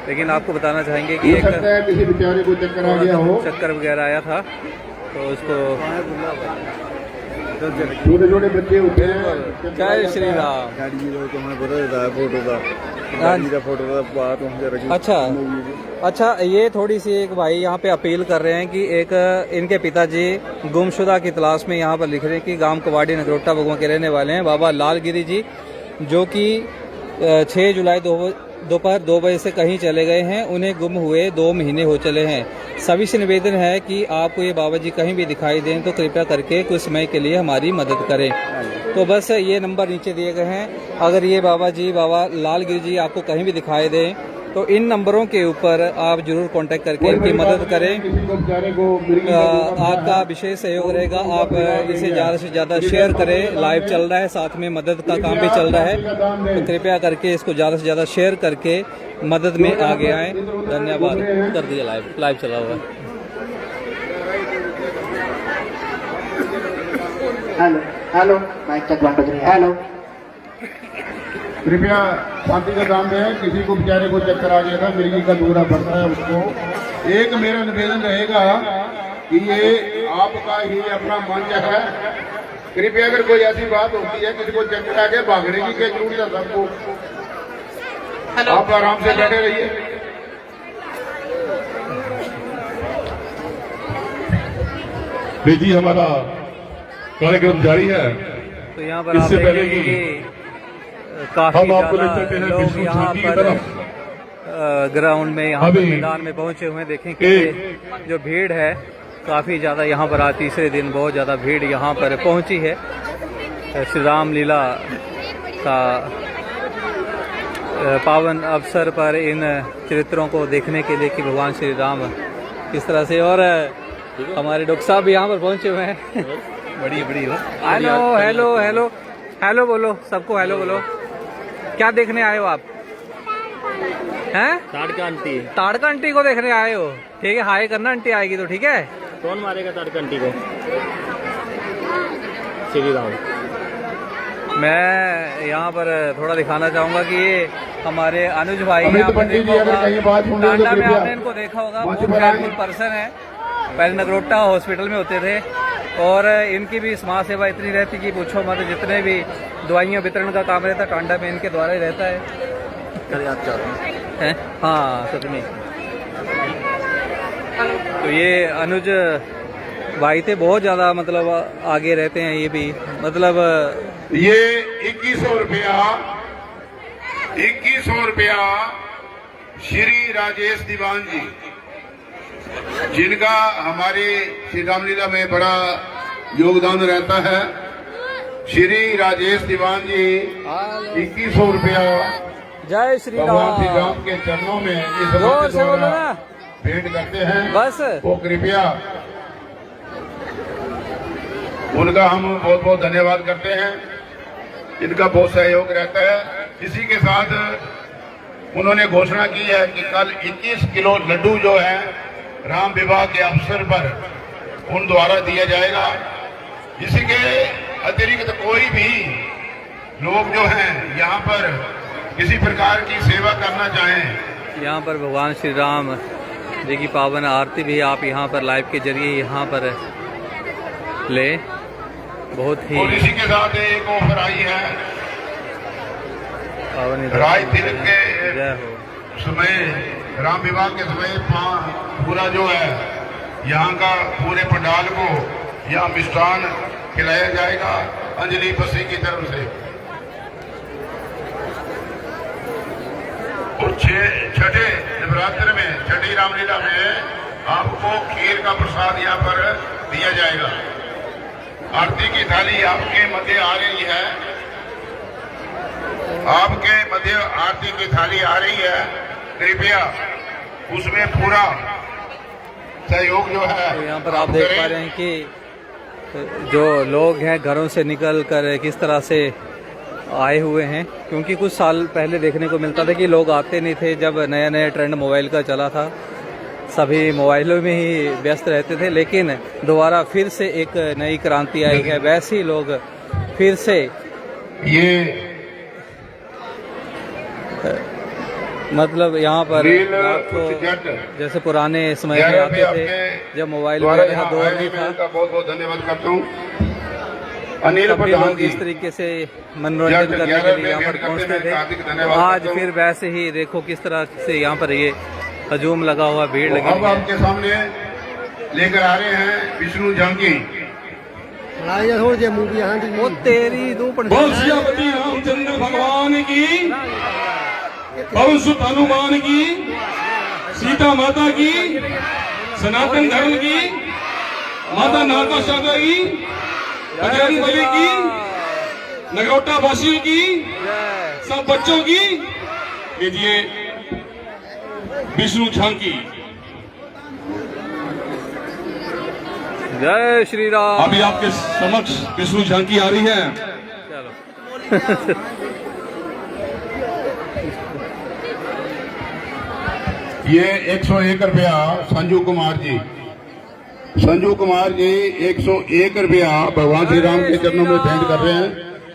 लेकिन आपको बताना चाहेंगे कि एक किसी बेचारे को चक्कर आ गया हो, चक्कर वगैरह आया था तो उसको छोटे छोटे बच्चे उठे हैं। जय श्री राम। अच्छा ये थोड़ी सी एक भाई यहाँ पे अपील कर रहे हैं कि एक इनके पिताजी गुमशुदा की तलाश में यहाँ पर लिख रहे हैं कि गांव कवाड़ी नगरोटा भगवान के रहने वाले हैं बाबा लालगिरी जी, जो कि 6 जुलाई दोपहर 2 बजे से कहीं चले गए हैं। उन्हें गुम हुए 2 महीने हो चले हैं। सभी से निवेदन है कि आपको ये बाबा जी कहीं भी दिखाई दें तो कृपया करके कुछ समय के लिए हमारी मदद करें। तो बस ये नंबर नीचे दिए गए हैं, अगर ये बाबा लालगिरी जी आपको कहीं भी दिखाई दें तो इन नंबरों के ऊपर आप जरूर कांटेक्ट करके इनकी मदद करें। आपका विशेष सहयोग रहेगा, आप इसे ज़्यादा से ज़्यादा शेयर करें। लाइव चल रहा है, साथ में मदद का काम भी चल रहा है, तो कृपया करके इसको ज़्यादा से ज़्यादा शेयर करके मदद में आगे आएँ। धन्यवाद। कर दिया, लाइव चला हुआ है। Hello mic check 1 2 3 hello. कृपया शांति का काम है, किसी को बेचारे को चक्कर आ गया था, मिर्गी का दूरा पड़ता है उसको। एक मेरा निवेदन रहेगा कि ये आपका ही अपना मंच है, कृपया अगर कोई ऐसी बात होती है किसी को चक्कर आ गया, भागने की क्या जरूरत है सबको, आप आराम से बैठे रहिए। जी हमारा कार्यक्रम जारी है। तो यहाँ पर इससे पहले कि काफी लोग यहाँ पर ग्राउंड में यहाँ पर मैदान में पहुंचे हुए हैं। देखें कि जो भीड़ है काफी ज्यादा यहाँ पर आज तीसरे दिन बहुत ज्यादा भीड़ यहाँ पर पहुंची है। श्री राम लीला का पावन अवसर पर इन चरित्रों को देखने के लिए कि भगवान श्री राम किस तरह से। और हमारे डॉक्टर साहब भी यहाँ पर पहुँचे हुए हैं। बड़ी बड़ी हो हेलो हेलो हेलो हेलो बोलो, सबको हेलो बोलो। क्या देखने आए हो आप? हैं? ताड़का आंटी। ताड़का आंटी को देखने आए हो? ठीक है, हाय करना, आंटी आएगी तो ठीक है। कौन मारेगा ताड़का आंटी को? श्री राम। मैं यहाँ पर थोड़ा दिखाना चाहूंगा कि ये हमारे अनुज भाई अमित यहाँ पर पंडित जी, देखा अगर होगा, कहीं बात सुन रहे हो तो टांडा में कृपया आपने इनको देखा होगा, मंच बहुत पर आएं। हेल्पफुल पर्सन है। पहले नगरोटा हॉस्पिटल में होते थे और इनकी भी समाज सेवा इतनी रहती कि पूछो मत। जितने भी दवाइयाँ वितरण का काम रहता है टांडा में इनके द्वारा ही रहता है। हैं? हाँ सतमी। तो ये अनुज भाई थे, बहुत ज़्यादा मतलब आगे रहते हैं ये भी, मतलब ये 2100 रुपया श्री राजेश दीवान जी, जिनका हमारे श्री रामलीला में बड़ा योगदान रहता है। श्री राजेश दीवान जी 2100 रुपया जय श्री भगवान श्री राम। राम के चरणों में इस जोर से बोलो द्वारा ना। भेंट करते हैं। बस वो कृपया उनका हम बहुत बहुत धन्यवाद करते हैं। इनका बहुत सहयोग रहता है। इसी के साथ उन्होंने घोषणा की है कि कल 21 किलो लड्डू जो है राम विवाह के अवसर पर उन द्वारा दिया जाएगा। इसी के अतिरिक्त कोई भी लोग जो हैं यहाँ पर किसी प्रकार की सेवा करना चाहें, यहाँ पर भगवान श्री राम जी की पावन आरती भी आप यहाँ पर लाइव के जरिए यहाँ पर ले। बहुत ही और इसी के साथ एक ऑफर आई है। पावन राय तिलक के जय हो। समय, राम विवाह के समय पूरा जो है यहाँ का पूरे पंडाल को यहाँ मिष्ठान खिलाया जाएगा अंजलि बसी की तरफ से। और छठे नवरात्र में, छठी रामलीला में आपको खीर का प्रसाद यहाँ पर दिया जाएगा। आरती की थाली आपके मध्य आ रही है, आपके मध्य आरती की थाली आ रही है। कृपया उसमें पूरा सहयोग जो है तो यहाँ पर आप देख पा रहे हैं कि जो लोग हैं घरों से निकल कर किस तरह से आए हुए हैं। क्योंकि कुछ साल पहले देखने को मिलता था कि लोग आते नहीं थे, जब नया नया ट्रेंड मोबाइल का चला था सभी मोबाइलों में ही व्यस्त रहते थे। लेकिन दोबारा फिर से एक नई क्रांति आई है, वैसे ही लोग फिर से ये मतलब यहाँ पर रील आपको कुछ जट जैसे पुराने समय में 11 आते थे आपके जब मोबाइल द्वारा वगैरह यहाँ दौर आए नहीं हैं, मैं था, इनका बहुत बहुत धन्यवाद करता हूँ। अनिल तब भी प्रधान लोग जी इस तरीके से मनोरंजन करने के लिए यहाँ पर पहुँचते थे। आज फिर वैसे ही देखो किस तरह से यहाँ पर ये हजूम लगा हुआ, भीड़ लगी अब हुई है। आपके सामने लेकर आ रहे हैं विष्णु झांकी। वो तेरी दो बोल सियापति रामचंद्र भगवान की, पवन सुत हनुमान की, सीता माता की, सनातन धर्म की, माता नागा शागा की, बजरंग बली की, नगरोटा वासियों की, सब बच्चों की। लीजिए विष्णु झांकी। जय श्री राम। अभी आपके समक्ष विष्णु झांकी आ रही है। चलो ये 101 रुपया संजू कुमार जी, संजू कुमार जी 101 रुपया भगवान श्री राम के चरणों में भेंट कर रहे हैं।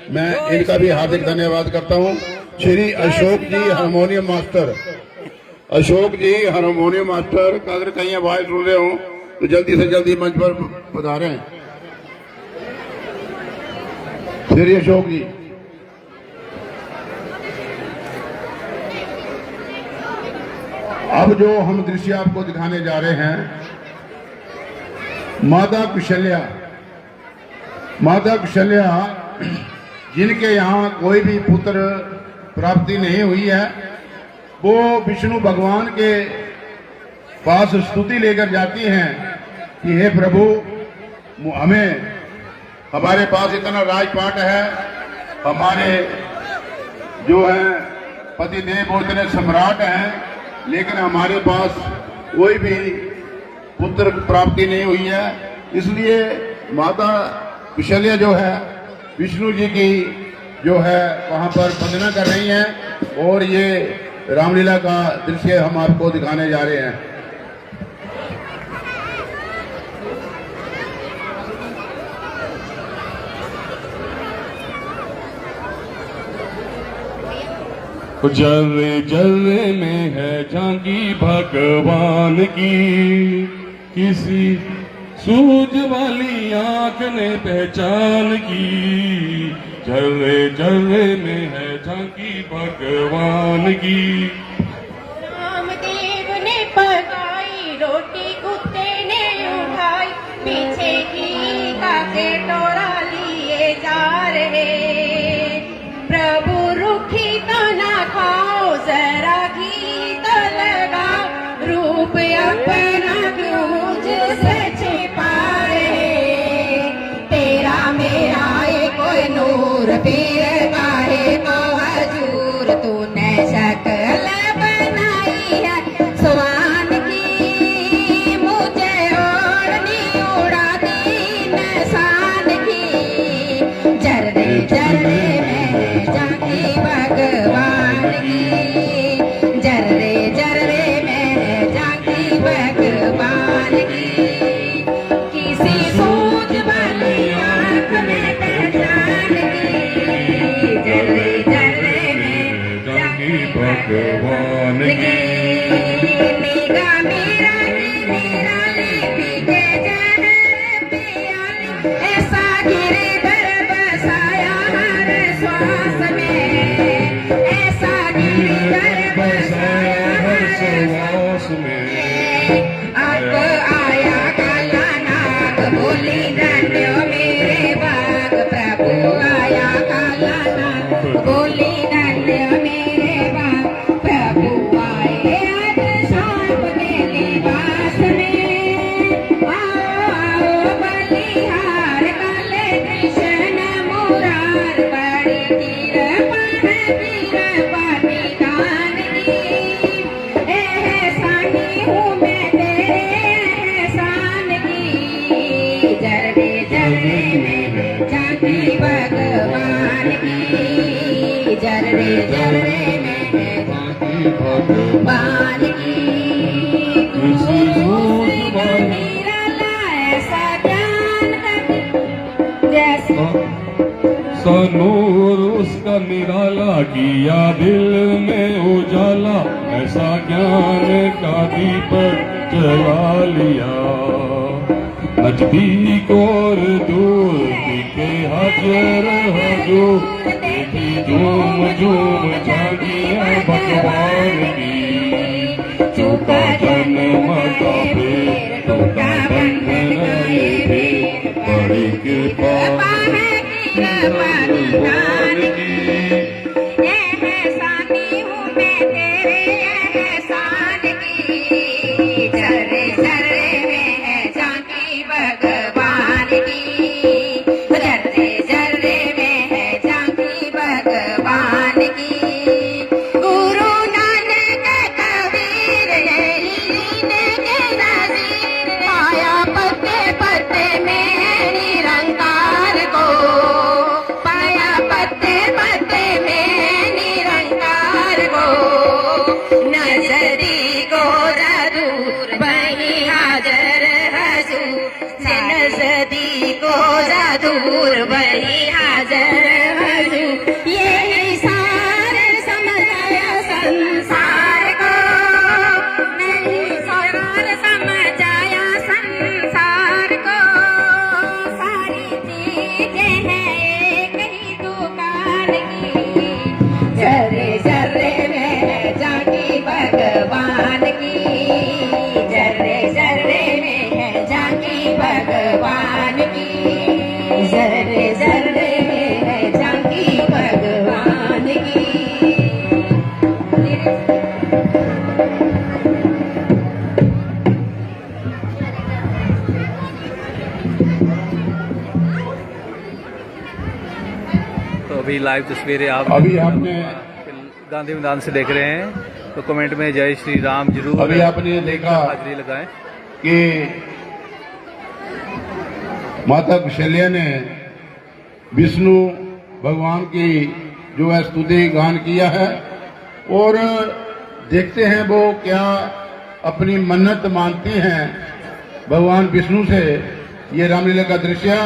मैं इनका भी हार्दिक धन्यवाद करता हूँ। श्री अशोक जी हारमोनियम मास्टर, अशोक जी हारमोनियम मास्टर का अगर कहीं आवाज सुन रहे हो तो जल्दी से जल्दी मंच पर पधारें। श्री अशोक जी। अब जो हम दृश्य आपको दिखाने जा रहे हैं, माता कुशल्या, माता कुशल्या जिनके यहाँ कोई भी पुत्र प्राप्ति नहीं हुई है, वो विष्णु भगवान के पास स्तुति लेकर जाती हैं कि हे प्रभु, हमारे पास इतना राजपाट है, हमारे जो है पतिदेव वो इतने सम्राट हैं, लेकिन हमारे पास कोई भी पुत्र प्राप्ति नहीं हुई है, इसलिए माता कुशल्या जो है विष्णु जी की जो है वहां पर वंदना कर रही हैं और ये रामलीला का दृश्य हम आपको दिखाने जा रहे हैं। जर्रे जर्रे में है झांकी भगवान की, किसी सूझ वाली आंख ने पहचान की। जर्रे जर्रे में है झांकी भगवान की। रामदेव ने पकाई रोटी, कुत्ते ने उठाई, पीछे की काके टोरा लिए जा रहे। प्रभु रूखी तो ना खाओ, जरा घी तो लगाओ, रूप अपना क्यों मुझसे छिपा रहे। तेरा मेरा एक कोई नूर, पीर काहे को हजूर, तूने शक्ल बनाई है सुवान की, मुझे ओढ़नी उड़ा दी नसान की। जर्रे जर्रे में झांकी भगवान की, जर्रे जर्रे में झांकी भगवान की। किसी सूझ वाली आंख में पहचान की, जर्रे जर्रे में झांकी भगवान की। निगाह मेरा निराली पीके जहर पियाली, ऐसा गिरधर बसाया हर श्वास में, ऐसा गिरधर बसाया हर श्वास में। अब आया काला नाग, बोली धन्य मेरे बाग, प्रभु आया काला नाग, बोली धन्य मेरे बाग, प्रभु आए आज सांप के लिबास में। आओ आओ बलिहार काले कृष्ण मुरार, बड़ी कृपा निधान की। एहसानी हूँ मैं तेरे एहसान की, जर्रे जर्रे में झांकी भगवान की, जर्रे जर्रे में झांकी भगवान की। निराला ऐसा ज्ञान जैसे सनूर उसका निराला किया दिल में उजाला, ऐसा ज्ञान का दीपक जला लिया। नजदीक और दूर दिखे हजर हजूर, देखी झूम झूम झांकियां भगवान की। चूका जन्म का फिर टूटा बंधन गए फिर, बड़ी कृपा है कृपा निधान की। एहसानी हूँ मैं तेरे एहसान की, जर्रे जर्रे में है झांकी भगवान की, जर्रे जर्रे में है झांकी भगवान की। गुरु नानक कबीर ने के नजीर, पाया पत्ते पत्ते में निरंकार को, पाया पत्ते पत्ते में निरंकार को। नजरी को जरूर वही हाजर हजूर, से नजरी को जरूर वही हाजर हजूर। यही सार समझाया संसार को, नहीं सार समझाया संसार को। सारी चीजें हैं एक ही दुकान की, जर्रे जर्रे में झांकी भगवान की, जर्रे जर्रे में है झांकी भगवान की, जर्रे जर्रे में है झांकी भगवान की। तो अभी लाइव तस्वीरें आप अभी आपने गांधी मैदान से देख रहे हैं, तो कमेंट में जय श्री राम जरूर अभी आपने देखा हाजिरी लगाएं। कि माता कौशल्या ने विष्णु भगवान की जो है स्तुति गान किया है, और देखते हैं वो क्या अपनी मन्नत मानती हैं भगवान विष्णु से। ये रामलीला का दृश्य।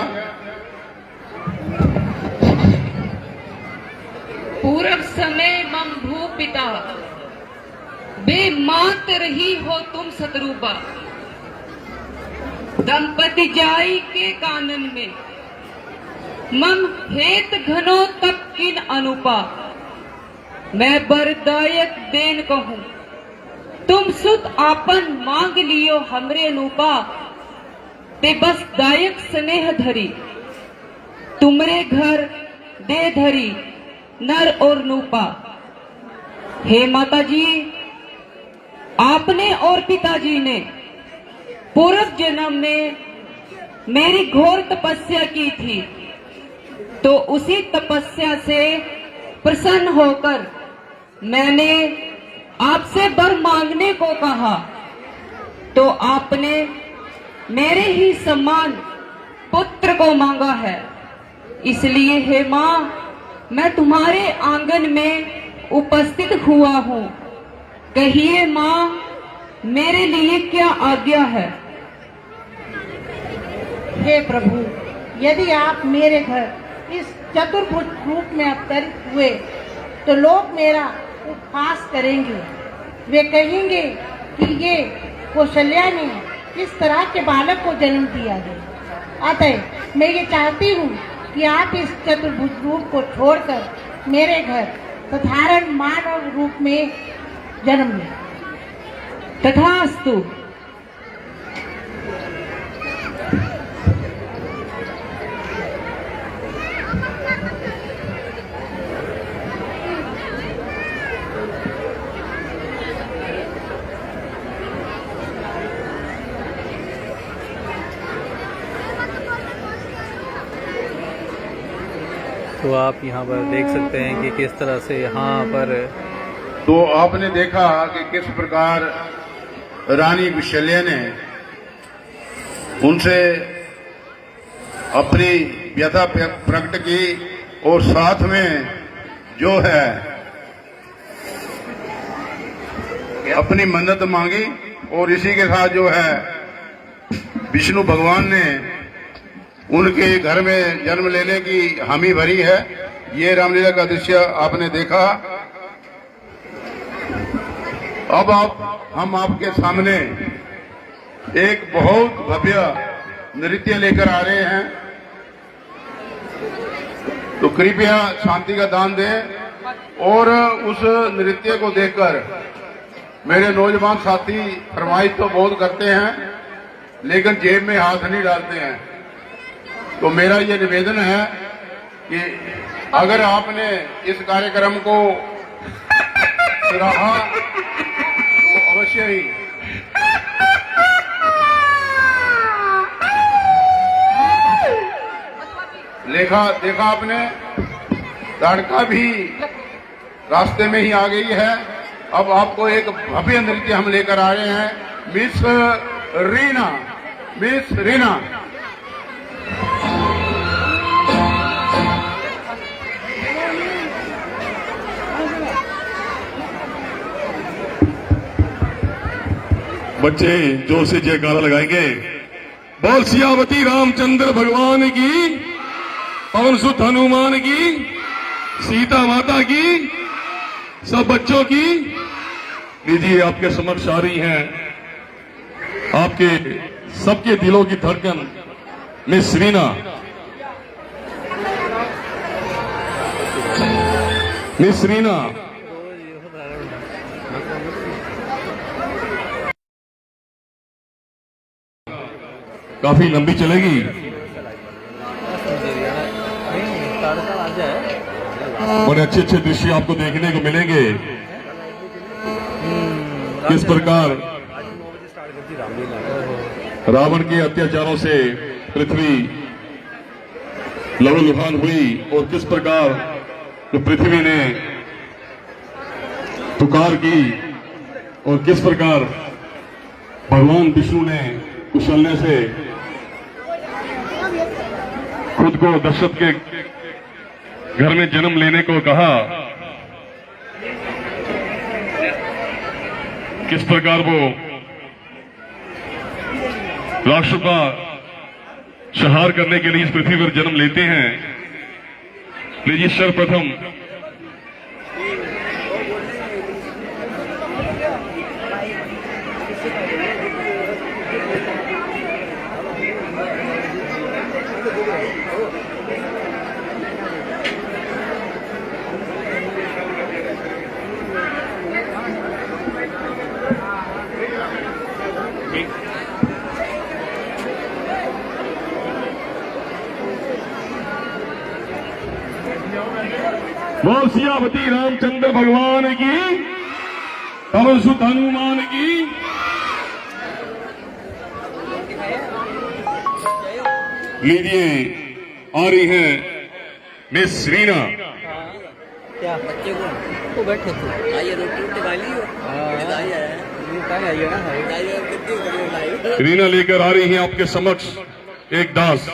पूर्व समय मम भू पिता बेमात रही हो तुम शत्रुपा, दंपति जाई के कानन में मम हेत घनो तप किन अनुपा। मैं बरदायक देन कहूँ तुम सुत आपन मांग लियो हमरे अनुपा। ते बस दायक स्नेह धरी तुमरे घर दे धरी नर और नूपा। हे माता जी, आपने और पिताजी ने पूर्व जन्म में मेरी घोर तपस्या की थी, तो उसी तपस्या से प्रसन्न होकर मैंने आपसे वर मांगने को कहा, तो आपने मेरे ही समान पुत्र को मांगा है। इसलिए हे माँ, मैं तुम्हारे आंगन में उपस्थित हुआ हूँ। कहिए माँ, मेरे लिए क्या आज्ञा है? हे प्रभु, यदि आप मेरे घर इस चतुर्भुज रूप में अवतरित हुए तो लोग मेरा उपहास करेंगे। वे कहेंगे कि ये कौशल्या ने किस तरह के बालक को जन्म दिया है। अतः मैं ये चाहती हूँ कि आप इस चतुर्भुज रूप को छोड़कर मेरे घर साधारण मानव रूप में जन्म लें। तथास्तु। तो आप यहाँ पर देख सकते हैं कि किस तरह से यहाँ पर तो आपने देखा कि किस प्रकार रानी कौशल्या ने उनसे अपनी व्यथा प्रकट की और साथ में जो है अपनी मन्नत मांगी, और इसी के साथ जो है विष्णु भगवान ने उनके घर में जन्म लेने की हामी भरी है। ये रामलीला का दृश्य आपने देखा। अब हम आपके सामने एक बहुत भव्य नृत्य लेकर आ रहे हैं, तो कृपया शांति का दान दें और उस नृत्य को देखकर मेरे नौजवान साथी फरमाइश तो बहुत करते हैं, लेकिन जेब में हाथ नहीं डालते हैं। तो मेरा ये निवेदन है कि अगर आपने इस कार्यक्रम को सराहा तो अवश्य ही देखा आपने लड़का भी रास्ते में ही आ गई है। अब आपको एक भव्य नृत्य हम लेकर आ रहे हैं, मिस रीना। बच्चे जोर से जयकारा लगाएंगे। बोल सियावती रामचंद्र भगवान की, पवन सुत हनुमान की, सीता माता की, सब बच्चों की। लीजिए, आपके समक्ष आ रही हैं आपके सबके दिलों की धड़कन मिस रीना। मिस रीना काफी लंबी चलेगी। बड़े अच्छे अच्छे दृश्य आपको देखने को मिलेंगे, किस प्रकार रावण के अत्याचारों से पृथ्वी लहूलुहान हुई और किस प्रकार जो पृथ्वी ने पुकार की और किस प्रकार भगवान विष्णु ने कुशलने से खुद को दशरथ के घर में जन्म लेने को कहा, किस प्रकार वो राष्ट्र का संहार करने के लिए इस पृथ्वी पर जन्म लेते हैं। लीजिए सर्वप्रथम बोल सियापति रामचंद्र भगवान की, पवन सुत हनुमान की। लीजिए आ रही है मिस रीना। क्या बच्चे को बैठे थे, आइए रोटी खा ली रीना लेकर आ रही है आपके समक्ष एक दास।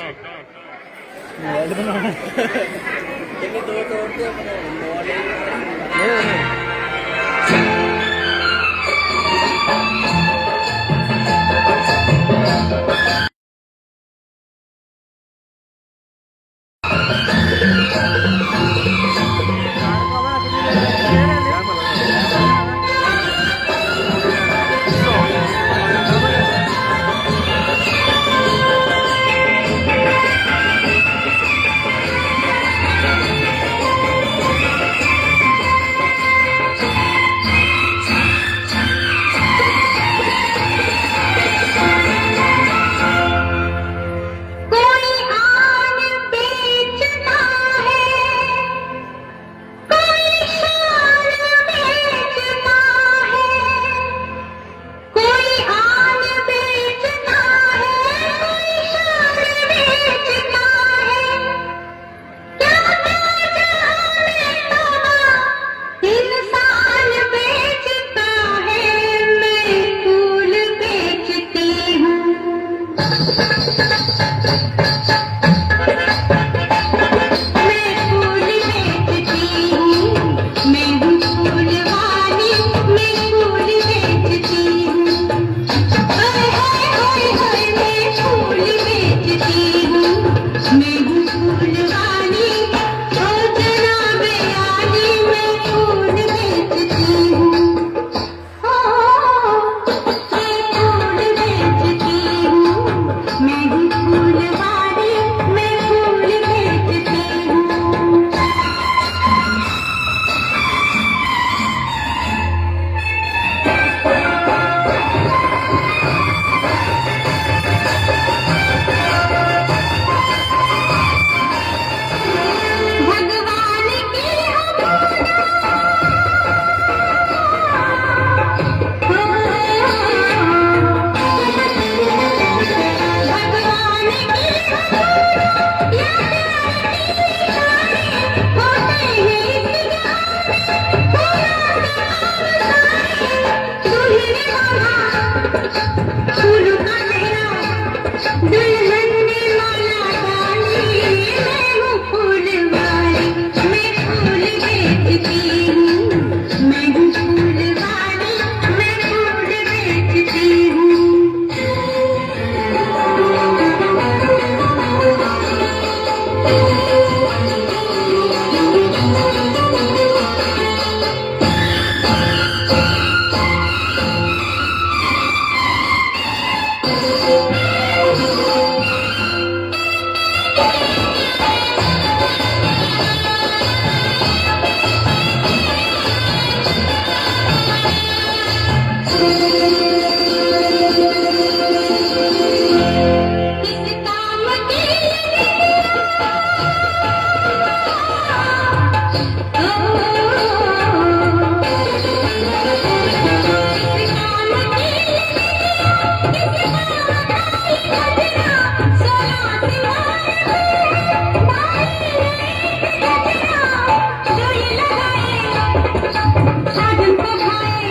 साजन को भाई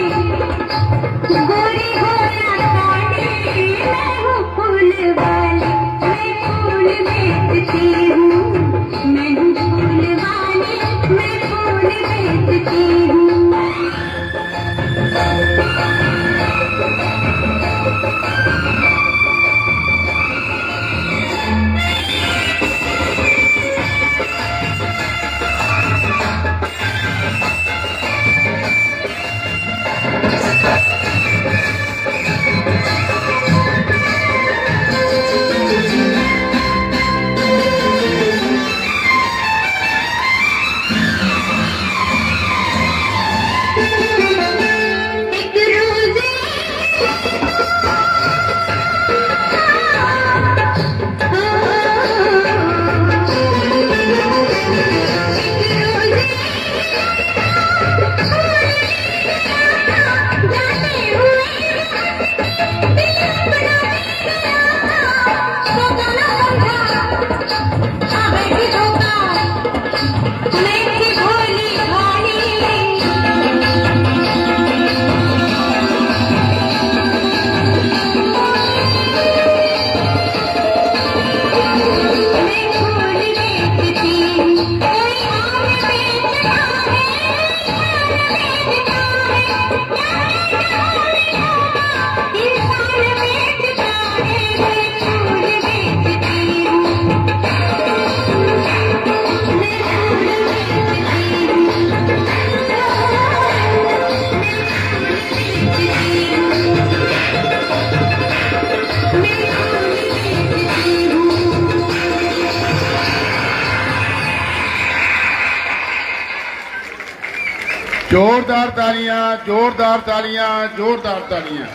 जोरदार तालियां, जोरदार तालियां, जोरदार तालियां।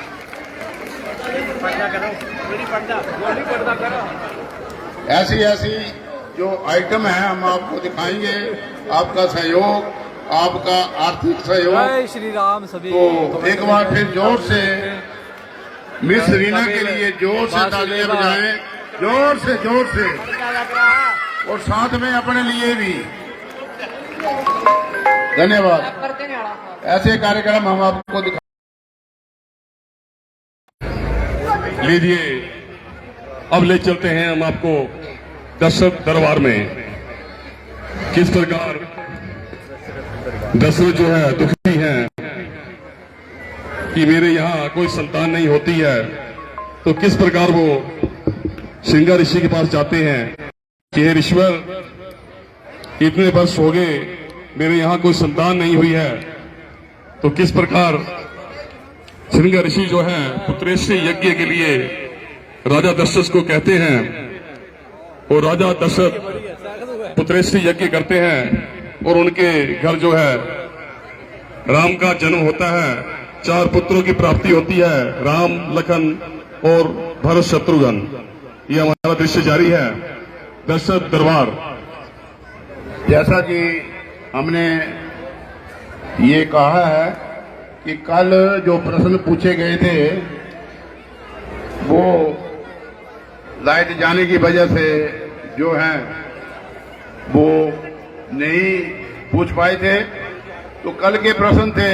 ऐसी ऐसी जो आइटम है हम आपको दिखाएंगे। आपका सहयोग, आपका आर्थिक सहयोग। जय श्री राम सभी। तो एक बार फिर जोर से मिस रीना के लिए जोर से तालियां बजाएं, जोर से जोर से, और साथ में अपने लिए भी। धन्यवाद। ऐसे कार्यक्रम हम आपको दिखा। लीजिए अब ले चलते हैं हम आपको दशरथ दरबार में। किस प्रकार दशरथ जो है दुखी हैं कि मेरे यहाँ कोई संतान नहीं होती है, तो किस प्रकार वो श्रृंगार ऋषि के पास जाते हैं कि हे ऋषिवर, इतने वर्ष हो गए मेरे यहाँ कोई संतान नहीं हुई है। तो किस प्रकार श्रृंगार ऋषि जो है पुत्रेष्टि यज्ञ के लिए राजा दशरथ को कहते हैं, और राजा दशरथ पुत्रेष्टि यज्ञ करते हैं और उनके घर जो है राम का जन्म होता है। 4 पुत्रों की प्राप्ति होती है, राम, लखन और भरत शत्रुघ्न। ये हमारा दृश्य जारी है दशरथ दरबार। जैसा कि हमने ये कहा है कि कल जो प्रश्न पूछे गए थे वो लाइट जाने की वजह से जो है वो नहीं पूछ पाए थे। तो कल के प्रश्न थे,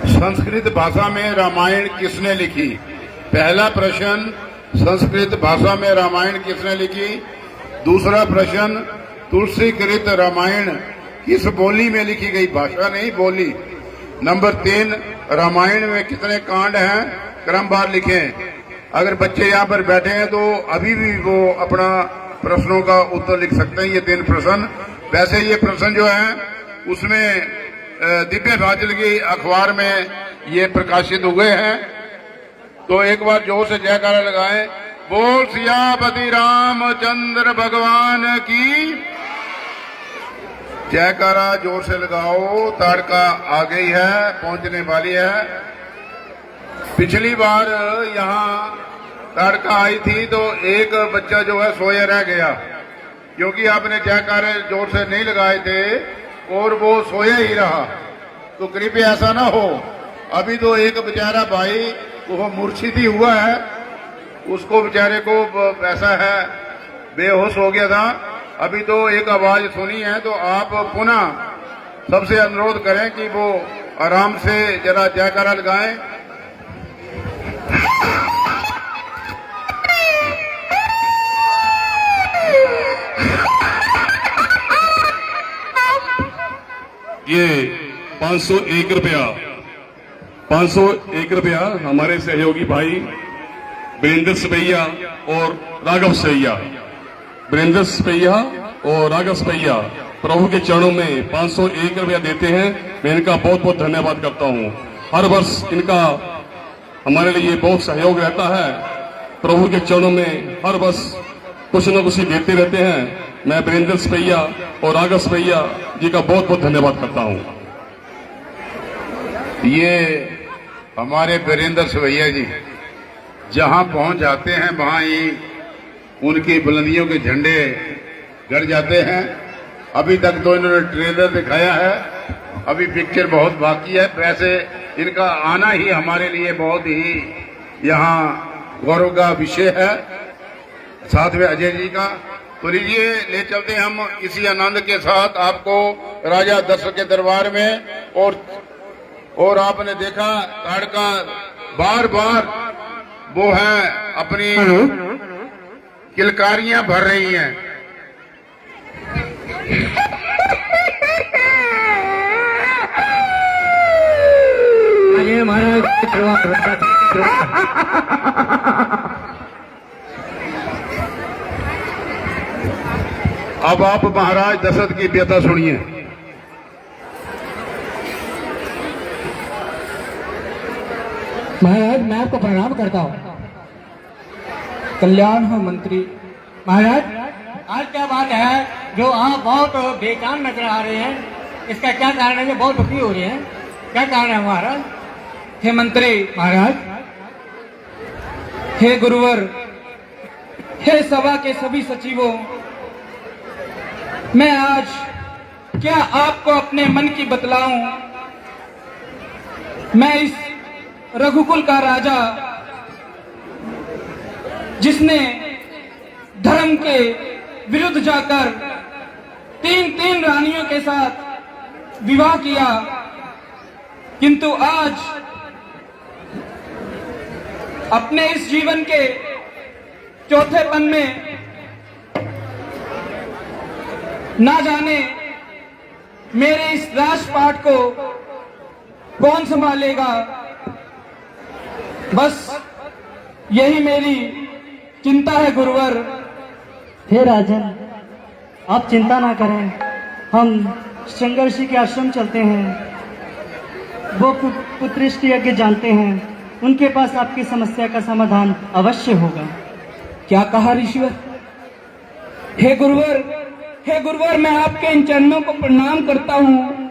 संस्कृत भाषा में रामायण किसने लिखी? पहला प्रश्न, संस्कृत भाषा में रामायण किसने लिखी? दूसरा प्रश्न, तुलसीकृत रामायण किस बोली में लिखी गई? भाषा नहीं, बोली। नंबर 3, रामायण में कितने कांड हैं? क्रमवार लिखें। अगर बच्चे यहाँ पर बैठे हैं तो अभी भी वो अपना प्रश्नों का उत्तर लिख सकते हैं। ये 3 प्रश्न। वैसे ये प्रश्न जो है उसमें दिव्य भाजल की अखबार में ये प्रकाशित हुए हैं। तो एक बार जोर से जयकारा लगाएं, बोल सियापति रामचंद्र भगवान की जयकारा जोर से लगाओ। ताड़का आ गई है, पहुंचने वाली है। पिछली बार यहाँ ताड़का आई थी तो एक बच्चा जो है सोया रह गया, क्योंकि आपने जयकारे जोर से नहीं लगाए थे और वो सोया ही रहा। तो कृपया ऐसा ना हो। अभी तो एक बेचारा भाई वो मूर्छित ही हुआ है, उसको बेचारे को ऐसा है बेहोश हो गया था। अभी तो एक आवाज सुनी है, तो आप पुनः सबसे अनुरोध करें कि वो आराम से जरा जयकारा लगाएं। ये 501 रुपया 501 रुपया हमारे सहयोगी भाई वीरेंद्र सपैया और राघव सपैया, वीरेंद्र सपैया और राघव सपैया प्रभु के चरणों में 501 रुपया देते हैं। मैं इनका बहुत बहुत धन्यवाद करता हूं। हर वर्ष इनका हमारे लिए बहुत सहयोग रहता है। प्रभु के चरणों में हर वर्ष कुछ न कुछ देते रहते हैं। मैं वीरेंद्र सपैया और राघव सपैया जी का बहुत बहुत धन्यवाद करता हूं। ये हमारे वीरेंद्र सपैया जी जहां पहुंच जाते हैं वहां ही उनकी बुलंदियों के झंडे गड़ जाते हैं। अभी तक तो इन्होंने ट्रेलर दिखाया है, अभी पिक्चर बहुत बाकी है। वैसे इनका आना ही हमारे लिए बहुत ही यहाँ गौरव का विषय है, साथ में अजय जी का। तो लीजिए ले चलते हैं हम इसी आनंद के साथ आपको राजा दशरथ के दरबार में। और आपने देखा ताड़का बार बार वो है अपनी किलकारियां भर रही हैं। अब आप महाराज दशरथ की व्यथा सुनिए। महाराज मैं आपको प्रणाम करता हूँ। कल्याण हो मंत्री। महाराज आज क्या बात है जो आप बहुत बेचैन नजर आ रहे हैं? इसका क्या कारण है? बहुत दुखी हो रहे हैं, क्या कारण है महाराज? हे मंत्री महाराज, हे गुरुवर, हे सभा के सभी सचिवों, मैं आज क्या आपको अपने मन की बतलाऊं। मैं इस रघुकुल का राजा, जिसने धर्म के विरुद्ध जाकर तीन रानियों के साथ विवाह किया, किंतु आज अपने इस जीवन के चौथेपन में ना जाने मेरे इस राजपाट को कौन संभालेगा। बस यही मेरी चिंता है गुरुवर। हे राजन, आप चिंता ना करें, हम शंकर ऋषि के आश्रम चलते हैं। वो पुत्रष्टि यज्ञ जानते हैं, उनके पास आपकी समस्या का समाधान अवश्य होगा। क्या कहा ऋषिवर? हे गुरुवर, हे गुरुवर, मैं आपके इन चरणों को प्रणाम करता हूँ।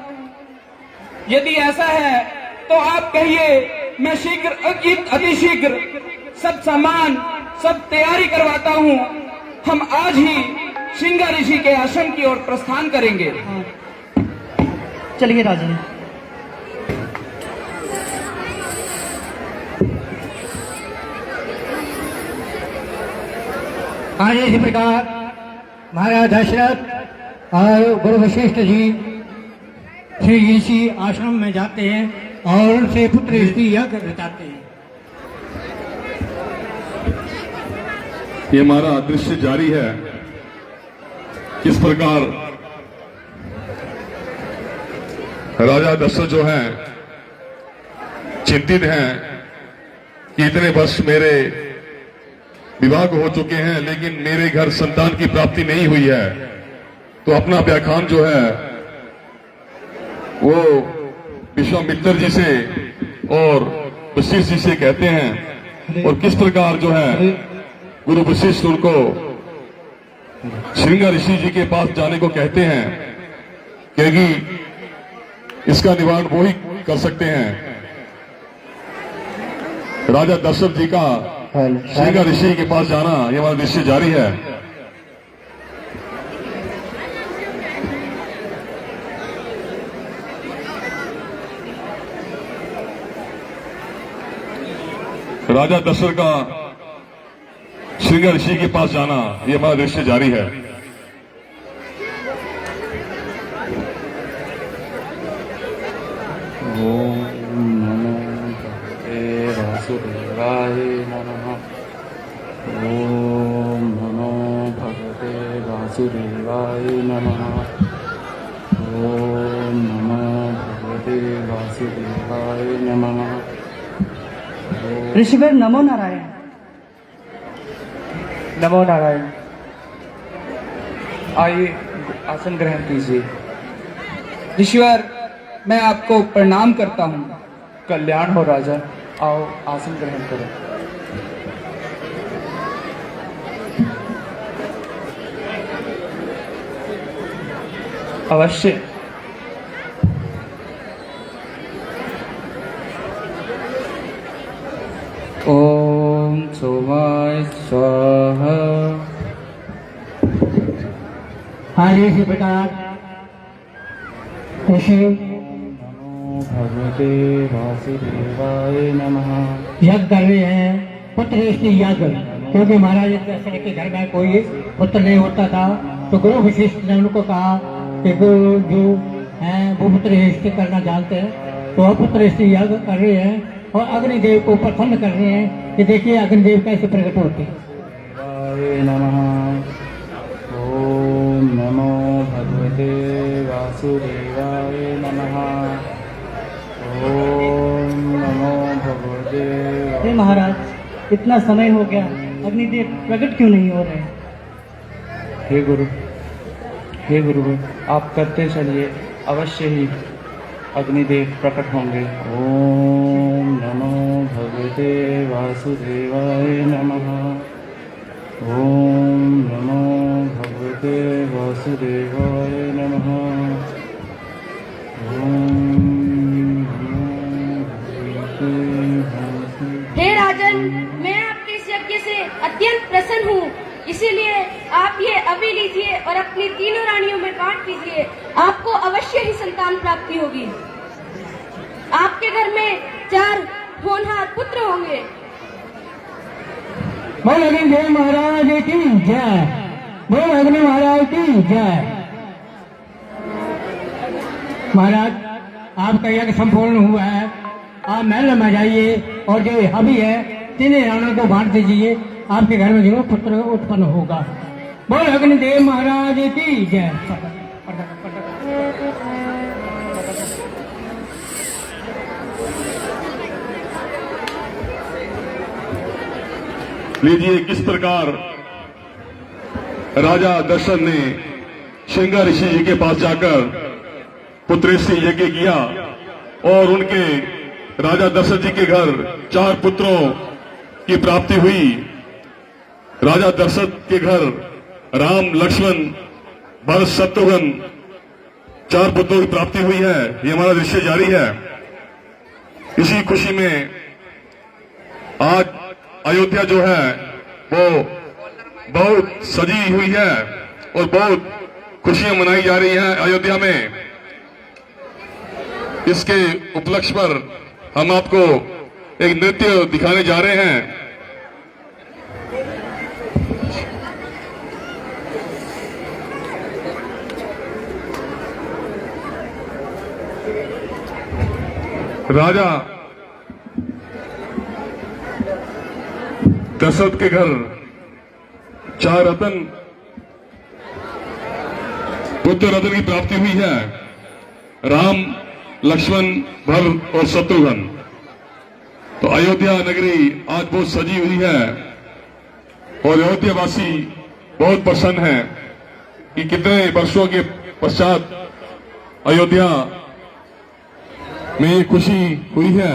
यदि ऐसा है तो आप कहिए, मैं शीघ्र अतिशीघ्र सब सामान, सब तैयारी करवाता हूँ। हम आज ही श्रृंगार ऋषि के आश्रम की ओर प्रस्थान करेंगे। चलिए राजन। आज इसी प्रकार महाराज दशरथ और गुरु वशिष्ठ जी श्री ऋषि आश्रम में जाते हैं और उनसे पुत्र ऋषि यज्ञ रचाते हैं। ये हमारा दृश्य जारी है। किस प्रकार राजा दशरथ जो हैं चिंतित हैं कि इतने वर्ष मेरे विवाह हो चुके हैं, लेकिन मेरे घर संतान की प्राप्ति नहीं हुई है। तो अपना व्याख्यान जो है वो विश्वामित्र जी से और वशिष्ठ जी से कहते हैं, और किस प्रकार जो है गुरु वशिष्ठ उनको श्रृंगार ऋषि जी के पास जाने को कहते हैं, क्योंकि इसका निवारण वो ही कर सकते हैं। राजा दशरथ जी का श्रृंगार ऋषि के पास जाना, ये हमारा दृश्य जारी है। राजा दशरथ का श्रृंगार ऋषि के पास जाना, ये हमारा दृश्य जारी है। ओम नमो भगवते वासुदेवाय नमः। ओम नमो भगवते वासुदेवाय नमः। ओम नमो भगवते वासुदेवाय नमः। ऋषिवर नमो नारायण। नमो नारायण। आइए आसन ग्रहण कीजिए। ऋषिवर, मैं आपको प्रणाम करता हूँ। कल्याण हो राजा, आओ आसन ग्रहण करो। अवश्य। ओम सोमाय स्वाहा। हाँ जी, इसी प्रकार नमो भगवते वासुदेवाय नमः। यज्ञ कर रहे हैं, पुत्र ऋषि यज्ञ, क्योंकि महाराज दशरथ के घर में कोई पुत्र नहीं होता था, तो गुरु वशिष्ठ ने उनको कहा कि गुरु जो है वो पुत्र ऋषि करना जानते हैं, तो वह पुत्र ऋषि यज्ञ कर रहे हैं और अग्निदेव को प्रसन्न कर रहे हैं कि देखिए अग्निदेव कैसे प्रकट होते हैं। नमः। ओम नमो भगवते वासुदेवाय नमः। ओम नमो भगवते। हे महाराज, इतना समय हो गया, अग्निदेव प्रकट क्यों नहीं हो रहे? हे गुरु, आप करते चलिए, अवश्य ही अग्निदेव प्रकट होंगे। ओम नमो भगवते वासुदेवाय नमः। ओम नमो भगवते वासुदेवाय नमः। इसीलिए आप ये अभी लीजिए और अपनी तीनों रानियों में बांट कीजिए, आपको अवश्य ही संतान प्राप्ति होगी। आपके घर में 4 होनहार पुत्र होंगे। बोल अग्नि देव महाराज की जय, बोल अग्नि महाराज की जय। महाराज, आपका यज्ञ संपूर्ण हुआ है, आप महल में जाइए और जो हबी है तीनों रानियों को बांट दीजिए, आपके घर में जरूर पुत्र उत्पन्न होगा। बोल अग्नि देव महाराज की जय। लीजिए किस प्रकार राजा दशरथ ने श्रृंगा ऋषि जी के पास जाकर पुत्रेष्टि यज्ञ किया और उनके राजा दशरथ जी के घर 4 पुत्रों की प्राप्ति हुई। राजा दशरथ के घर राम, लक्ष्मण, भरत, शत्रुघ्न 4 पुत्रों की प्राप्ति हुई है। ये हमारा दृश्य जारी है। इसी खुशी में आज अयोध्या जो है वो बहुत सजी हुई है और बहुत खुशियां मनाई जा रही हैं अयोध्या में। इसके उपलक्ष्य पर हम आपको एक नृत्य दिखाने जा रहे हैं। राजा दशरथ के घर 4 रत्न पुत्र रत्न की प्राप्ति हुई है, राम, लक्ष्मण, भरत और शत्रुघ्न। तो अयोध्या नगरी आज बहुत सजी हुई है और अयोध्यावासी बहुत प्रसन्न है कि कितने वर्षों के पश्चात अयोध्या में ये खुशी हुई है।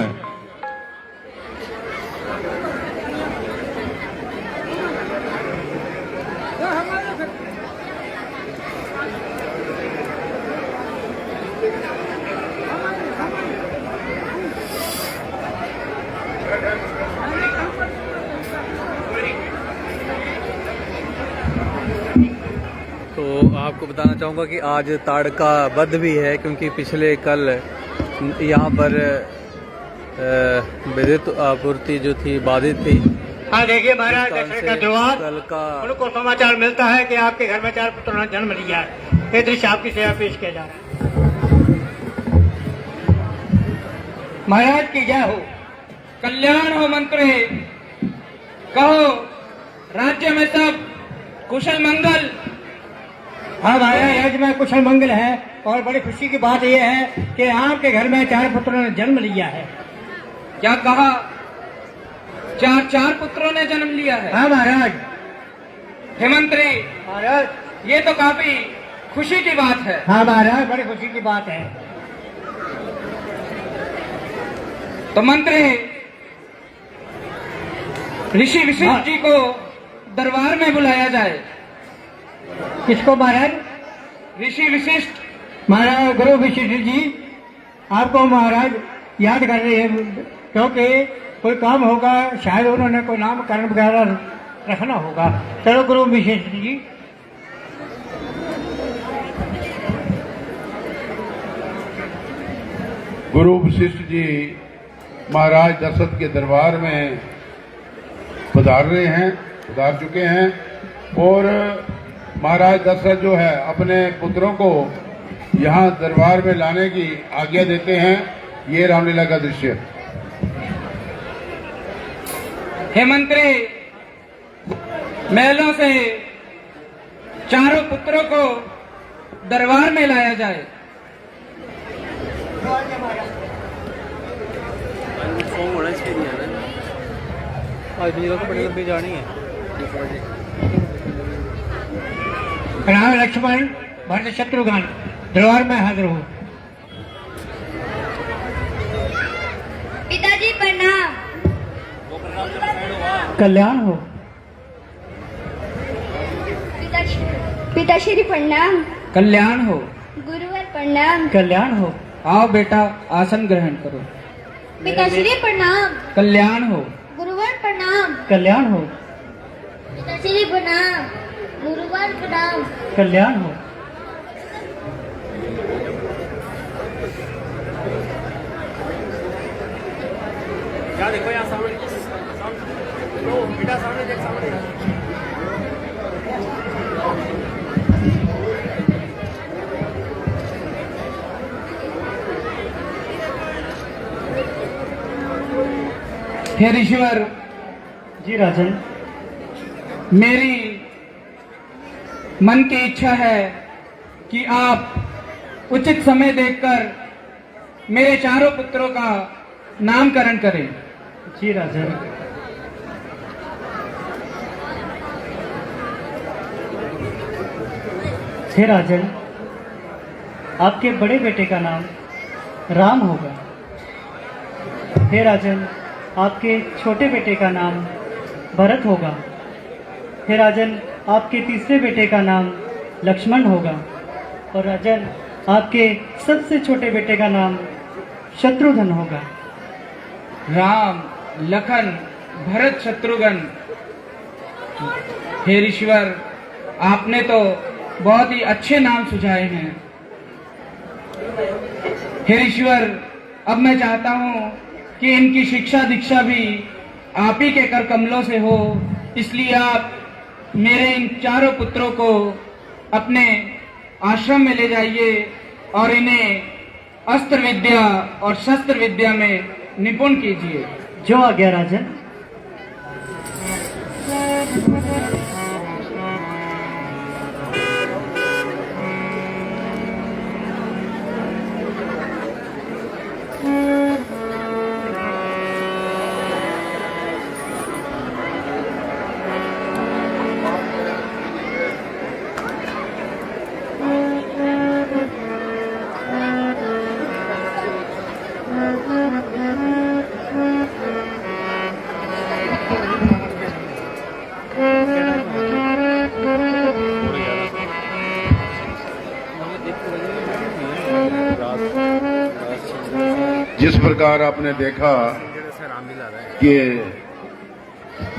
तो आपको बताना चाहूँगा कि आज ताड़का वध भी है, क्योंकि पिछले कल यहाँ पर विद्युत आपूर्ति जो थी बाधित थी। हाँ देखिए महाराज, दशरथ का द्वार कल का उनको समाचार मिलता है कि आपके घर में 4 पुत्रों ने जन्म लिया है। ये दृश्य आपकी सेवा पेश किया जा रहा है। महाराज की जय हो। कल्याण हो मंत्री, कहो राज्य में सब कुशल मंगल। हाँ महाराज, राज्य में कुशल मंगल है और बड़ी खुशी की बात यह है कि आपके घर में 4 पुत्रों ने जन्म लिया है। क्या कहा? 4 पुत्रों ने जन्म लिया है? हाँ महाराज। हे मंत्री, महाराज ये तो काफी खुशी की बात है। हाँ महाराज, बड़ी खुशी की बात है। तो मंत्री, ऋषि वशिष्ठ जी को दरबार में बुलाया जाए। किसको महाराज? ऋषि वशिष्ठ। महाराज गुरु वशिष्ठ जी आपको महाराज याद कर रहे हैं, क्योंकि कोई काम होगा, शायद उन्होंने कोई नामकरण वगैरह रखना होगा। चलो गुरु वशिष्ठ जी। गुरु वशिष्ठ जी महाराज दशरथ के दरबार में पधार रहे हैं, पधार चुके हैं और महाराज दशरथ जो है अपने पुत्रों को यहाँ दरबार में लाने की आज्ञा देते हैं। ये रामलीला का दृश्य। हे मंत्री, महलों से 4 पुत्रों को दरबार में लाया जाए। बड़ी लंबी जानी है। राम, लक्ष्मण, भरत, शत्रुघ्न दरबार में हाजिर हो। पिताजी प्रणाम। कल्याण हो। पिताश्री प्रणाम। कल्याण हो। गुरुवर प्रणाम। कल्याण हो। आओ बेटा, आसन ग्रहण करो। पिताश्री प्रणाम। कल्याण हो। गुरुवर प्रणाम। कल्याण हो। पिताश्री प्रणाम, गुरुवार प्रणाम। कल्याण हो। क्या देखो यहाँ सामने, बेटा सामने देख, सामने। हे ऋषिवर, जी राजन। मेरी मन की इच्छा है कि आप उचित समय देखकर मेरे चारों पुत्रों का नामकरण करें। जी राजन। हे राजन, आपके बड़े बेटे का नाम राम होगा। हे राजन, आपके छोटे बेटे का नाम भरत होगा। हे राजन, आपके तीसरे बेटे का नाम लक्ष्मण होगा। और राजन, आपके सबसे छोटे बेटे का नाम शत्रुघ्न होगा। राम, लखन, भरत, शत्रुघ्न। हे ऋषिवर, आपने तो बहुत ही अच्छे नाम सुझाए हैं। हे ऋषिवर, अब मैं चाहता हूँ कि इनकी शिक्षा दीक्षा भी आप ही के कर कमलों से हो, इसलिए आप मेरे इन चारों पुत्रों को अपने आश्रम में ले जाइए और इन्हें अस्त्र विद्या और शस्त्र विद्या में निपुण कीजिए। जो आज्ञा राजन। जिस प्रकार आपने देखा कि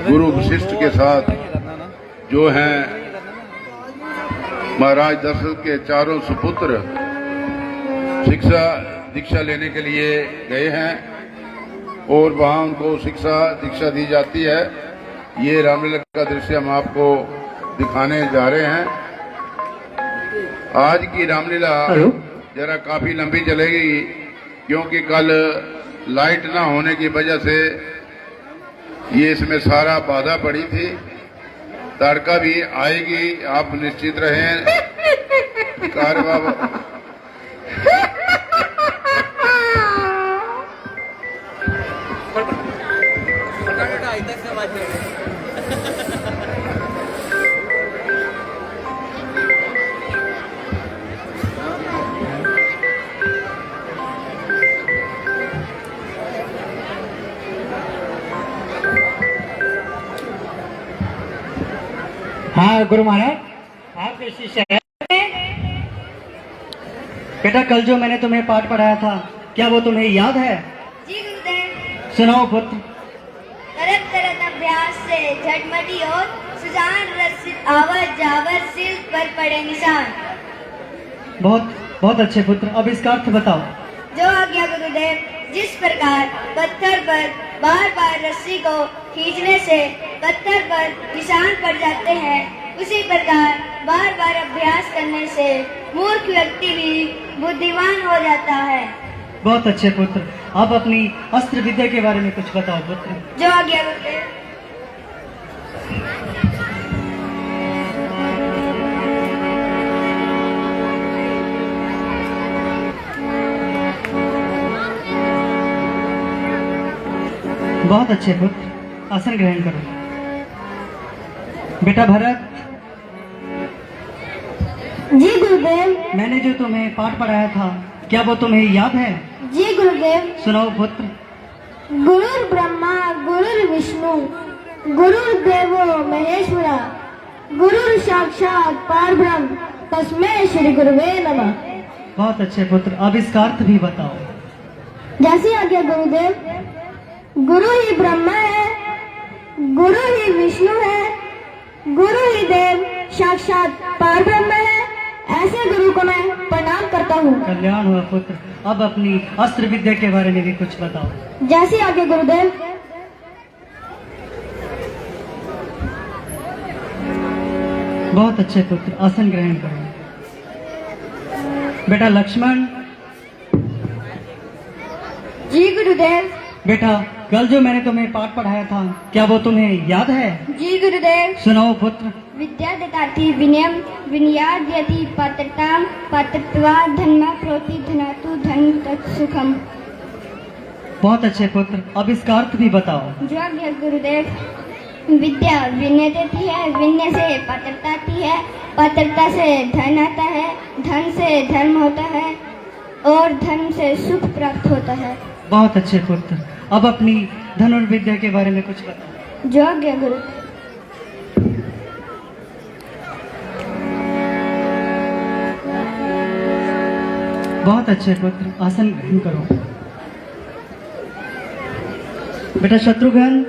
गुरु वशिष्ठ के साथ जो हैं महाराज दशरथ के चारों सुपुत्र शिक्षा दीक्षा लेने के लिए गए हैं और वहां उनको शिक्षा दीक्षा दी जाती है। ये रामलीला का दृश्य हम आपको दिखाने जा रहे हैं। आज की रामलीला जरा काफी लंबी चलेगी क्योंकि कल लाइट ना होने की वजह से ये इसमें सारा बाधा पड़ी थी। तड़का भी आएगी, आप निश्चित रहें। कार बाबा हाँ गुरु महाराज, आपके शिष्य है। बेटा, कल जो मैंने तुम्हें पाठ पढ़ाया था, क्या वो तुम्हें याद है? जी गुरुदेव। सुनाओ पुत्र। करत करत अभ्यास से झटमटी और सुजान रसित आवर जावर सिर पर पड़े निशान। बहुत बहुत अच्छे पुत्र। अब इसका अर्थ बताओ। जो आज्ञा गुरुदेव। जिस प्रकार पत्थर पर बार बार रस्सी को खींचने से पत्थर पर निशान पड़ जाते हैं, उसी प्रकार बार बार अभ्यास करने से मूर्ख व्यक्ति भी बुद्धिमान हो जाता है। बहुत अच्छे पुत्र। अब अपनी अस्त्र विद्या के बारे में कुछ बताओ पुत्र। जो आज्ञा गुरुदेव। बहुत अच्छे पुत्र, आसन ग्रहण करो। बेटा भरत। जी गुरुदेव। मैंने जो तुम्हें पाठ पढ़ाया था, क्या वो तुम्हें याद है? जी गुरुदेव। सुनाओ पुत्र। गुरुर् ब्रह्मा गुरुर्विष्णु गुरुर्देवो महेश्वरा गुरुर् साक्षात परब्रह्म तस्मै श्री गुरुवे नमः। बहुत अच्छे पुत्र। अब इसका अर्थ भी बताओ। जैसी आज्ञा गुरुदेव। गुरु ही ब्रह्मा है, गुरु ही विष्णु है, गुरु ही देव साक्षात पारब्रह्म है, ऐसे गुरु को मैं प्रणाम करता हूँ। कल्याण हुआ पुत्र। अब अपनी अस्त्र विद्या के बारे में भी कुछ बताओ। जैसे आगे गुरुदेव। बहुत अच्छे पुत्र, आसन ग्रहण करो। बेटा लक्ष्मण। जी गुरुदेव। बेटा कल जो मैंने तुम्हें पाठ पढ़ाया था, क्या वो तुम्हें याद है? जी गुरुदेव। सुनाओ पुत्र। विद्या ददाति विनयम विनयाद्यति पात्रताम पात्रत्वा धन्मा प्रोति धनातु धन तत्सुखम। बहुत अच्छे पुत्र, अब इसका अर्थ भी बताओ। जो आज्ञा गुरुदेव। विद्या विनय देती है, विनय से पात्रता आती है, पात्रता से धन आता है, धन से धर्म होता है और धन से सुख प्राप्त होता है। बहुत अच्छे पुत्र, अब अपनी धनुर्विद्या के बारे में कुछ बताओ। जो आज्ञा गुरु। बहुत अच्छे पुत्र, आसन ग्रहण करो। बेटा शत्रुघ्न।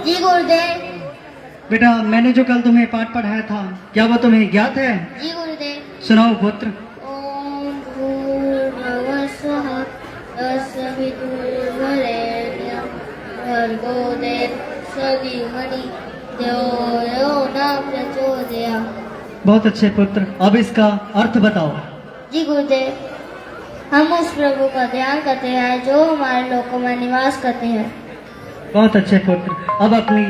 जी गुरुदेव। बेटा मैंने जो कल तुम्हें पाठ पढ़ाया था, क्या वो तुम्हें ज्ञात है? जी गुरुदेव। सुनाओ पुत्र। ओम भूर्भुवः स्वः तत्सवितुर्वरेण्यं भर्गो देवस्य धीमहि धियो यो न प्रचोदयात्। बहुत अच्छे पुत्र, अब इसका अर्थ बताओ। जी गुरुदेव। हम उस प्रभु का ध्यान करते हैं जो हमारे लोकों में निवास करते हैं। बहुत अच्छे पुत्र, अब अपनी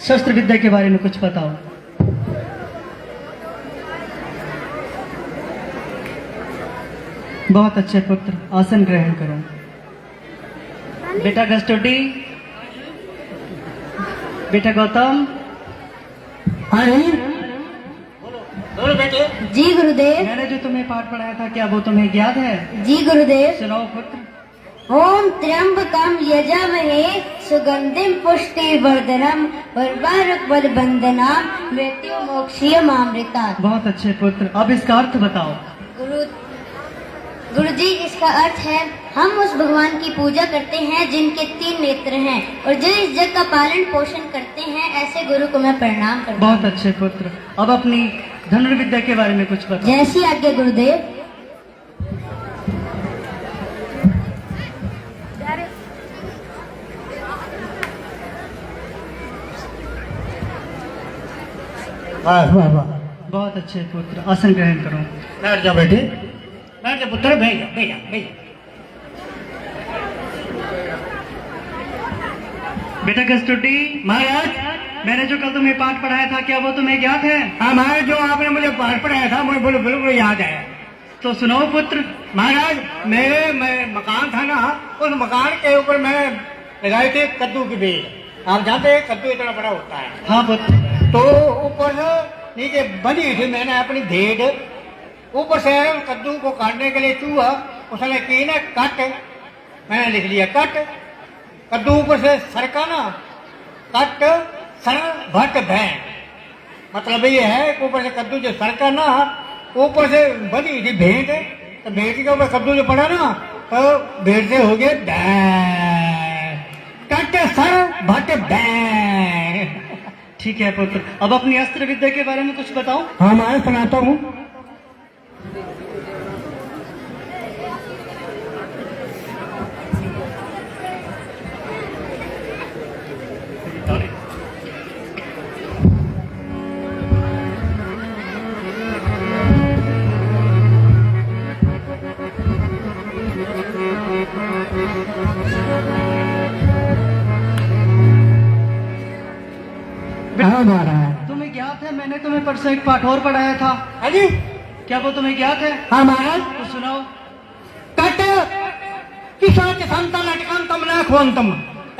शस्त्र विद्या के बारे में कुछ बताओ। बहुत अच्छे पुत्र, आसन ग्रहण करो। बेटा गस्टोटी। बेटा गौतम। बोलो बेटे। जी गुरुदेव। मैंने जो तुम्हें पाठ पढ़ाया था, क्या वो तुम्हें याद है? जी गुरुदेव। सुनाओ पुत्र। ओम त्र्यंबकम यजामहे सुगंधिम पुष्टिवर्धनम उर्वारुक बंधनाम मृत्यु मोक्षीयमामृता। बहुत अच्छे पुत्र, अब इसका अर्थ बताओ। गुरुजी, इसका अर्थ है हम उस भगवान की पूजा करते हैं जिनके 3 नेत्र हैं और जो इस जग का पालन पोषण करते हैं, ऐसे गुरु को मैं प्रणाम करता हूँ। बहुत अच्छे पुत्र, अब अपनी धनुर्विद्या के बारे में कुछ बताओ। जैसी आज्ञा गुरुदेव। वाह वाह वाह। बहुत अच्छे पुत्र, आसन ग्रहण करो। बैठ जाओ बेटे, बैठ जाओ पुत्र, बैठ जाओ बैठ जाओ बैठ जाओ। बेटा गस्टोटी। महाराज, मैंने जो कल तुम्हें पाठ पढ़ाया था, क्या वो तुम्हें ज्ञात है? हाँ महाराज, जो आपने मुझे पाठ पढ़ाया था मुझे बिल्कुल याद है। तो सुनाओ पुत्र। महाराज, मेरे मकान था ना, उस मकान के ऊपर मैं लगाए थे कद्दू की बेल। आप जानते हैं कद्दू इतना बड़ा होता है। हाँ पुत्र। तो ऊपर से नीचे बनी थी, मैंने अपनी भेड़ ऊपर से कद्दू को काटने के लिए चूहा, उसने की ना कट, मैंने लिख लिया कट। कद्दू ऊपर से सरका ना, कट सर भट भैं, मतलब ये है कि ऊपर से कद्दू जो सरका ना, ऊपर से बनी थी भेंट, तो भेंट के ऊपर कद्दू जो पड़ा ना, तो भेंट से हो गया भैं, कट सर भट भैं। ठीक है पुत्र, अब अपनी अस्त्र विद्या के बारे में कुछ बताओ। हाँ मैं सुनाता हूँ। तुम्हें ज्ञात है, मैंने तुम्हें परसों एक पाठ और पढ़ाया था। हाँ जी। क्या वो तुम्हें ज्ञात है? हाँ महाराज। तो सुनाओ। कट किसाच संतम लटकंतम न खवंतम,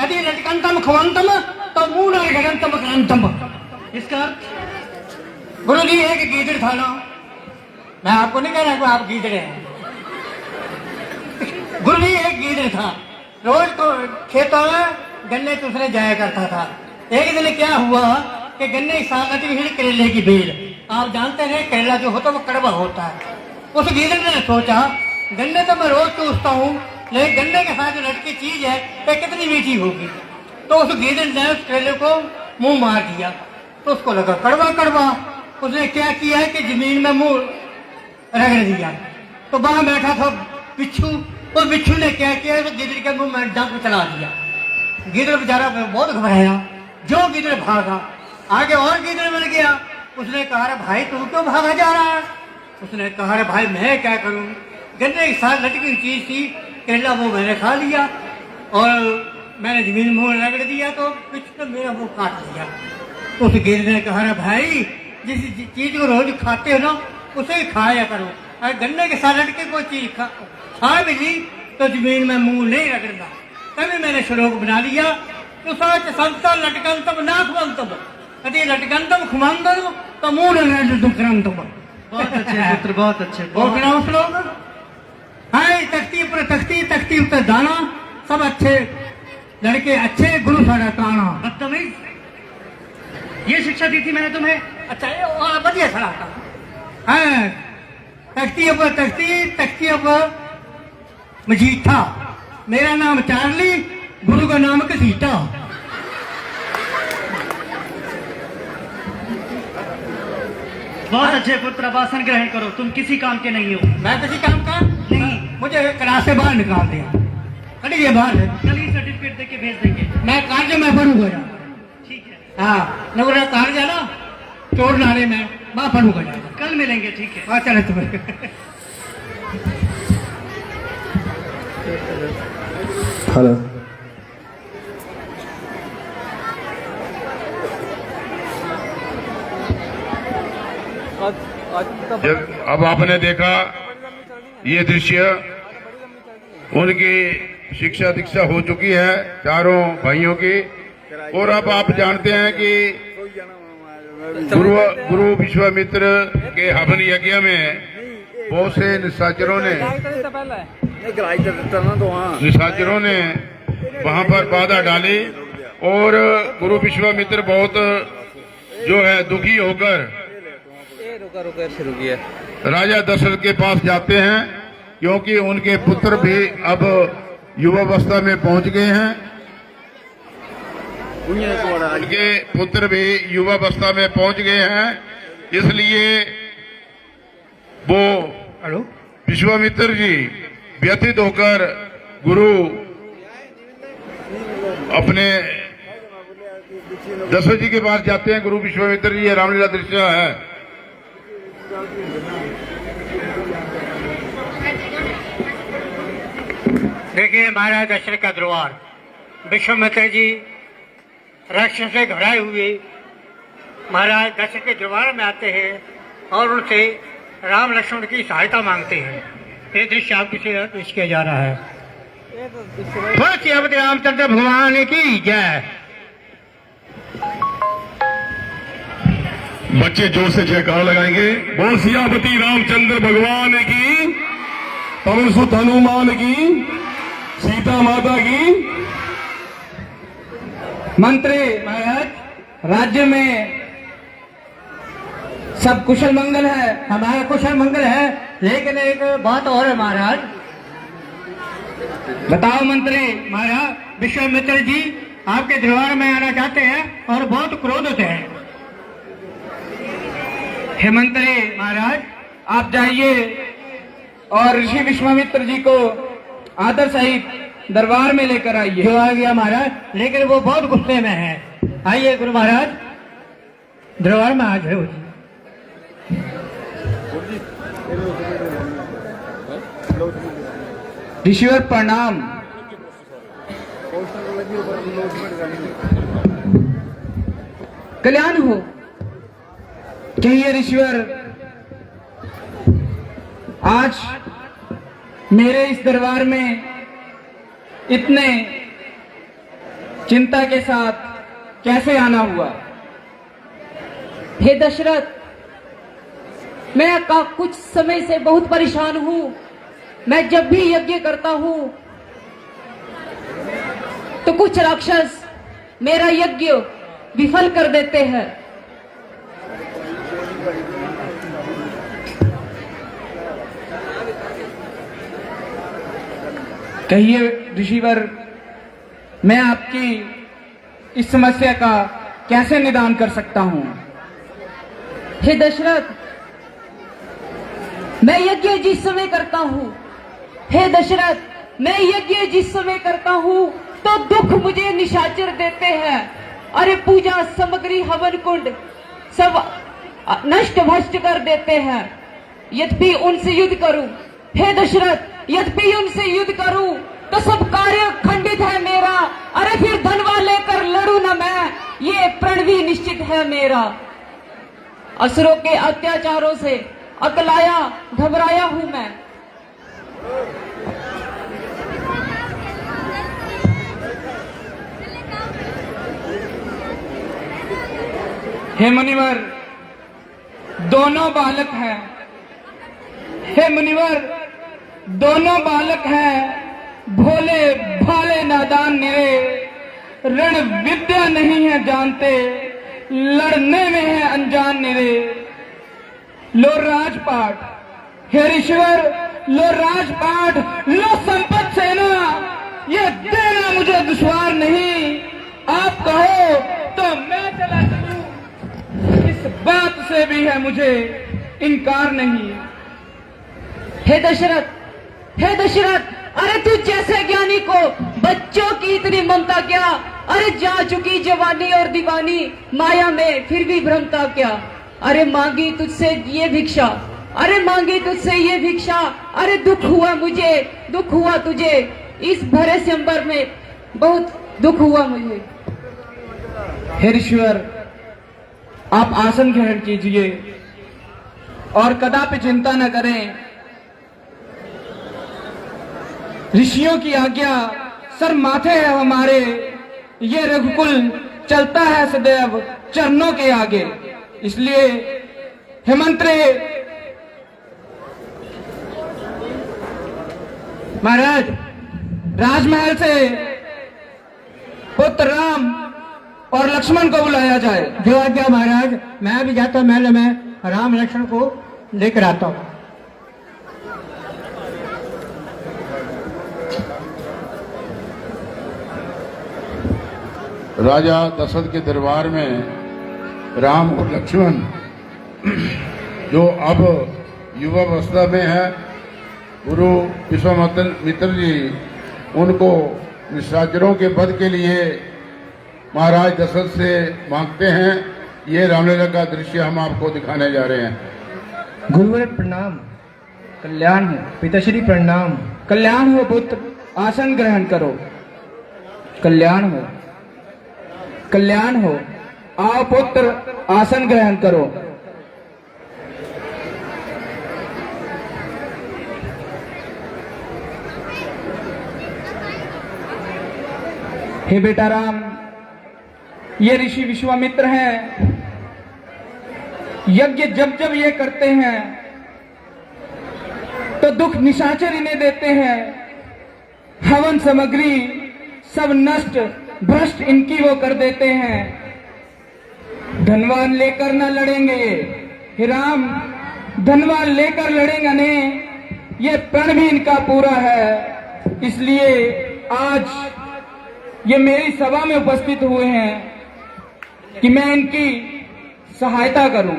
यदि लटकंतम खवंतम तो मूल गगनतम क्रांतम। इसका अर्थ? गुरु जी, एक गीदड़ था ना, मैं आपको नहीं कह रहा कि आप गीदड़ हैं। गुरु जी, एक गीदड़ था, रोज को खेतों में गन्ने चूसने जाया करता था। एक दिन क्या हुआ कि गन्ने की साथ थी करेले की बेल। आप जानते हैं करेला जो होता है वो कड़वा होता है। उस गीदड़ ने सोचा गन्ने तो मैं रोज चूसता हूँ, लेकिन गन्ने के साथ जो लटकी चीज है ये कितनी मीठी होगी। तो उस गीदड़ ने उस करेले को मुंह मार दिया। तो उसको लगा कड़वा कड़वा। उसने क्या किया है कि जमीन में मुंह रगड़ दिया। तो वहां बैठा था बिच्छू, और बिच्छू ने क्या किया, तो गिदड़ के मुंह में डंक चला दिया। गिदड़ बेचारा बहुत घबराया। जो गिदड़ भागा, आगे और गिदड़ मिल गया। उसने कहा, अरे भाई तू क्यों भागा जा रहा है? उसने कहा, अरे भाई मैं क्या करूं, गन्ने के साथ लटकी हुई चीज थी, केला वो मैंने खा लिया और मैंने जमीन मुंह रगड़ दिया, तो बिच्छू ने मेरा मुंह काट दिया। उस गिदड़ ने कहा, अरे भाई जिस चीज को रोज खाते हो ना, उसे ही खाया करो। अगर गन्ने के साथ लटके कोई चीज खा मिली तो जमीन में मुंह नहीं रगड़ना। तभी मैंने श्लोक बना लिया, तो सच संत लटकंतम ना खुमंतम, यदि लटकंतम खुमंतम तो मुंह रगड़ंतम। बहुत अच्छे पुत्र, बहुत अच्छे। और सुनाओ श्लोक। हाय तख्ती पर तख्ती, तख्ती पर दाना, सब अच्छे लड़के अच्छे, गुरु सारा ताना। बदतमीज, ये शिक्षा दी थी मैंने तुम्हें? अच्छा ये बढ़िया सलाह था। हाँ तख्ती पर तख्ती, तख्ती पर मजीठा, मेरा नाम चार्ली, गुरु का नाम कसीटा। बहुत अच्छे पुत्र, अब आसन ग्रहण करो। तुम किसी काम के नहीं हो। मैं किसी काम का नहीं। मुझे क्लास से बाहर निकाल दिया। कड़िए बाहर है। कल ही सर्टिफिकेट देके भेज देंगे। मैं कार्य में पढ़ूंगा। ठीक है। हाँ नवरा कार्य ना चोर नारे में मैं पढ़ूंगा। कल मिलेंगे। ठीक है। हाँ चले तुम्हें। हेलो। अब आपने देखा ये दृश्य, उनकी शिक्षा दीक्षा हो चुकी है चारों भाइयों की। और अब आप जानते हैं कि गुरु विश्वामित्र के हवन यज्ञ में बहुत से निशाचरों ने वहां पर बाधा डाली, और गुरु विश्वामित्र बहुत जो है दुखी होकर शुरू किया। राजा दशरथ के पास जाते हैं, क्योंकि उनके पुत्र भी अब युवावस्था में पहुंच गए हैं। उनके पुत्र भी युवावस्था में पहुंच गए हैं, इसलिए वो विश्वामित्र जी व्यथित होकर गुरु अपने दशरथ जी के पास जाते हैं। गुरु विश्वामित्र जी, ये रामलीला दृश्य है। देखिए महाराज दशरथ का दरबार, विश्वामित्र जी राक्षस से घबराए हुए महाराज दशरथ के दरबार में आते हैं और उनसे राम लक्ष्मण की सहायता मांगते हैं। ये दृश्य आपके से पेश किया जा रहा है। अब रामचंद्र भगवान की जय। बच्चे जोर से जयकार लगाएंगे। बोल सियापति रामचंद्र भगवान की, पवन सुत हनुमान की, सीता माता की। मंत्री महाराज, राज्य में सब कुशल मंगल है। हमारा कुशल मंगल है, लेकिन एक बात और है महाराज। बताओ मंत्री। महाराज विश्वामित्र जी आपके दरबार में आना चाहते हैं और बहुत क्रोधित हैं। हे मंत्री महाराज आप जाइए और ऋषि विश्वामित्र जी को आदर सहित दरबार में लेकर आइए। जो आ गया महाराज, लेकिन वो बहुत गुस्से में है। आइए गुरु महाराज, दरबार में आ जाओ। ऋषिवर प्रणाम। कल्याण हो। कहिए ऋषिवर, आज मेरे इस दरबार में इतने चिंता के साथ कैसे आना हुआ? हे दशरथ, मैं कुछ समय से बहुत परेशान हूँ। मैं जब भी यज्ञ करता हूँ तो कुछ राक्षस मेरा यज्ञ विफल कर देते हैं। कहिए ऋषिवर, मैं आपकी इस समस्या का कैसे निदान कर सकता हूँ। हे दशरथ, मैं यज्ञ जिस समय करता हूँ, हे दशरथ, मैं यज्ञ जिस समय करता हूँ तो दुख मुझे निशाचर देते हैं। अरे पूजा सामग्री हवन कुंड सब नष्ट भ्रष्ट कर देते हैं। यद्यपि उनसे युद्ध करूं, हे दशरथ, यद्यपि उनसे युद्ध करूं तो सब कार्य खंडित है मेरा। अरे फिर धनवा लेकर लड़ू न मैं, ये प्रण भी निश्चित है मेरा। असुरों के अत्याचारों से अकलाया घबराया हूं मैं। हे मुनिवर, दोनों बालक हैं। हे मुनिवर, दोनों बालक हैं, भोले भाले नादान निरे, रण विद्या नहीं है जानते, लड़ने में है अनजान निरे। लो राजपाट, हे ऋषिवर, लो राजपाट, लो संपत सेना, ये देना मुझे दुश्वार नहीं। आप कहो तो मैं चला चलूं, इस बात से भी है मुझे इनकार नहीं। हे दशरथ, हे दशरथ, अरे तू जैसे ज्ञानी को बच्चों की इतनी ममता क्या। अरे जा चुकी जवानी और दीवानी माया में, फिर भी भ्रमता क्या। अरे मांगी तुझसे ये भिक्षा, अरे मांगी तुझसे ये भिक्षा। अरे दुख हुआ मुझे, दुख हुआ तुझे, इस भरे सितंबर में बहुत दुख हुआ मुझे। हे ऋषिवर, आप आसन ग्रहण कीजिए और कदापि चिंता न करें। ऋषियों की आज्ञा सर माथे है हमारे, ये रघुकुल चलता है सदैव चरणों के आगे। इसलिए हेमंत्रे महाराज, राजमहल से पुत्र राम और लक्ष्मण को बुलाया जाए। जो आज्ञा महाराज, मैं भी जाता महल में राम लक्ष्मण को लेकर आता हूँ। राजा दशरथ के दरबार में राम और लक्ष्मण, जो अब युवावस्था में है, गुरु विश्वामित्र जी उनको निशाचरों के वध के लिए महाराज दशरथ से मांगते हैं। ये रामलीला का दृश्य हम आपको दिखाने जा रहे हैं। गुरुवर प्रणाम। कल्याण हो पिताश्री प्रणाम। कल्याण हो पुत्र, आसन ग्रहण करो। कल्याण हो, कल्याण हो। आओ पुत्र, आसन ग्रहण करो। हे बेटा राम, ये ऋषि विश्वामित्र हैं। यज्ञ जब जब ये करते हैं तो दुख निशाचर इन्हें देते हैं। हवन सामग्री सब नष्ट भ्रष्ट इनकी वो कर देते हैं। धनवान लेकर न लड़ेंगे हे राम, धनवान लेकर लड़ेंगे नहीं, ये प्रण भी इनका पूरा है। इसलिए आज ये मेरी सभा में उपस्थित हुए हैं कि मैं इनकी सहायता करूं।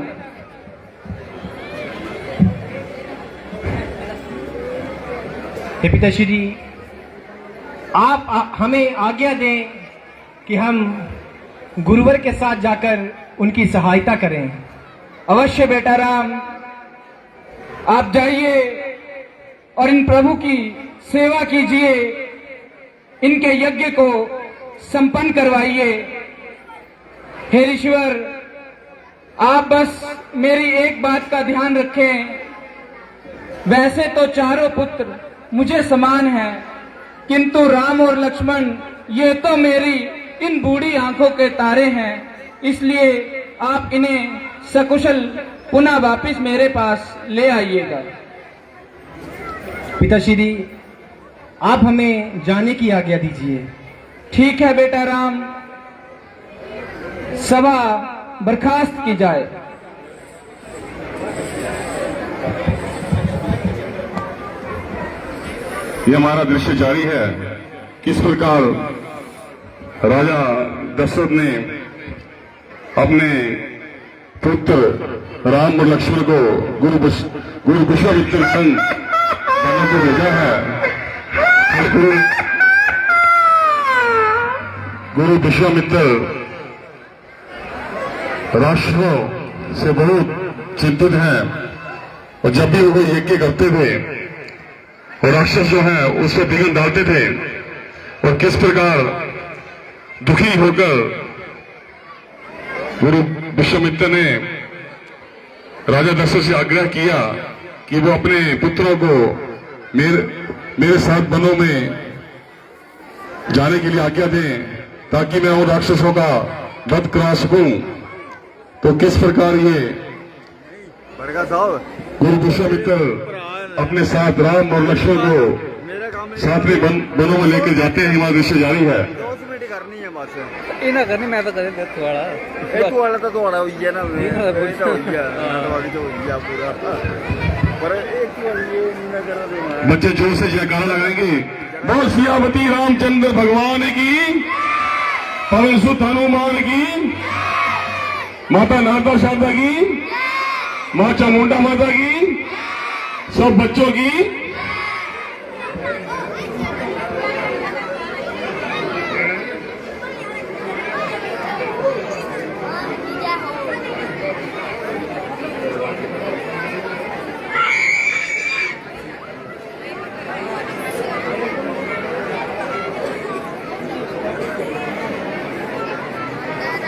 हे पिताश्री, आप हमें आज्ञा दें कि हम गुरुवर के साथ जाकर उनकी सहायता करें। अवश्य बेटा राम, आप जाइए और इन प्रभु की सेवा कीजिए, इनके यज्ञ को संपन्न करवाइए। हे ऋषिवर, आप बस मेरी एक बात का ध्यान रखें। वैसे तो चारों पुत्र मुझे समान हैं, किंतु राम और लक्ष्मण ये तो मेरी इन बूढ़ी आंखों के तारे हैं। इसलिए आप इन्हें सकुशल पुनः वापिस मेरे पास ले आइएगा। पिताश्री, आप हमें जाने की आज्ञा दीजिए। ठीक है बेटा राम, सभा बर्खास्त की जाए। ये हमारा दृश्य जारी है। किस प्रकार राजा दशरथ ने अपने पुत्र राम और लक्ष्मण को गुरु विश्वामित्र संघ बनने को भेजा है। गुरु विश्वामित्र राष्ट्रों से बहुत चिंतित हैं और जब भी वो यज्ञ करते थे और राक्षस जो है उससे विघ्न डालते थे और किस प्रकार दुखी होकर गुरु विश्वामित्र ने राजा दशरथ से आग्रह किया कि वो अपने पुत्रों को मेरे साथ वनों में जाने के लिए आज्ञा दें ताकि मैं उन राक्षसों का वध करा सकूं। तो किस प्रकार ये गुरु विश्वामित्र अपने साथ राम और लक्ष्मण को साथ में वनों में लेकर जाते हैं, हमारा दृश्य जारी है। करनी मैं तो करे बच्चे जोर से जयकारा लगाएंगे, बोल सियावती रामचंद्र भगवान की, पवन सुत हनुमान की, माता नारदा शारदा की, माँ चामुंडा माता की, सब बच्चों की।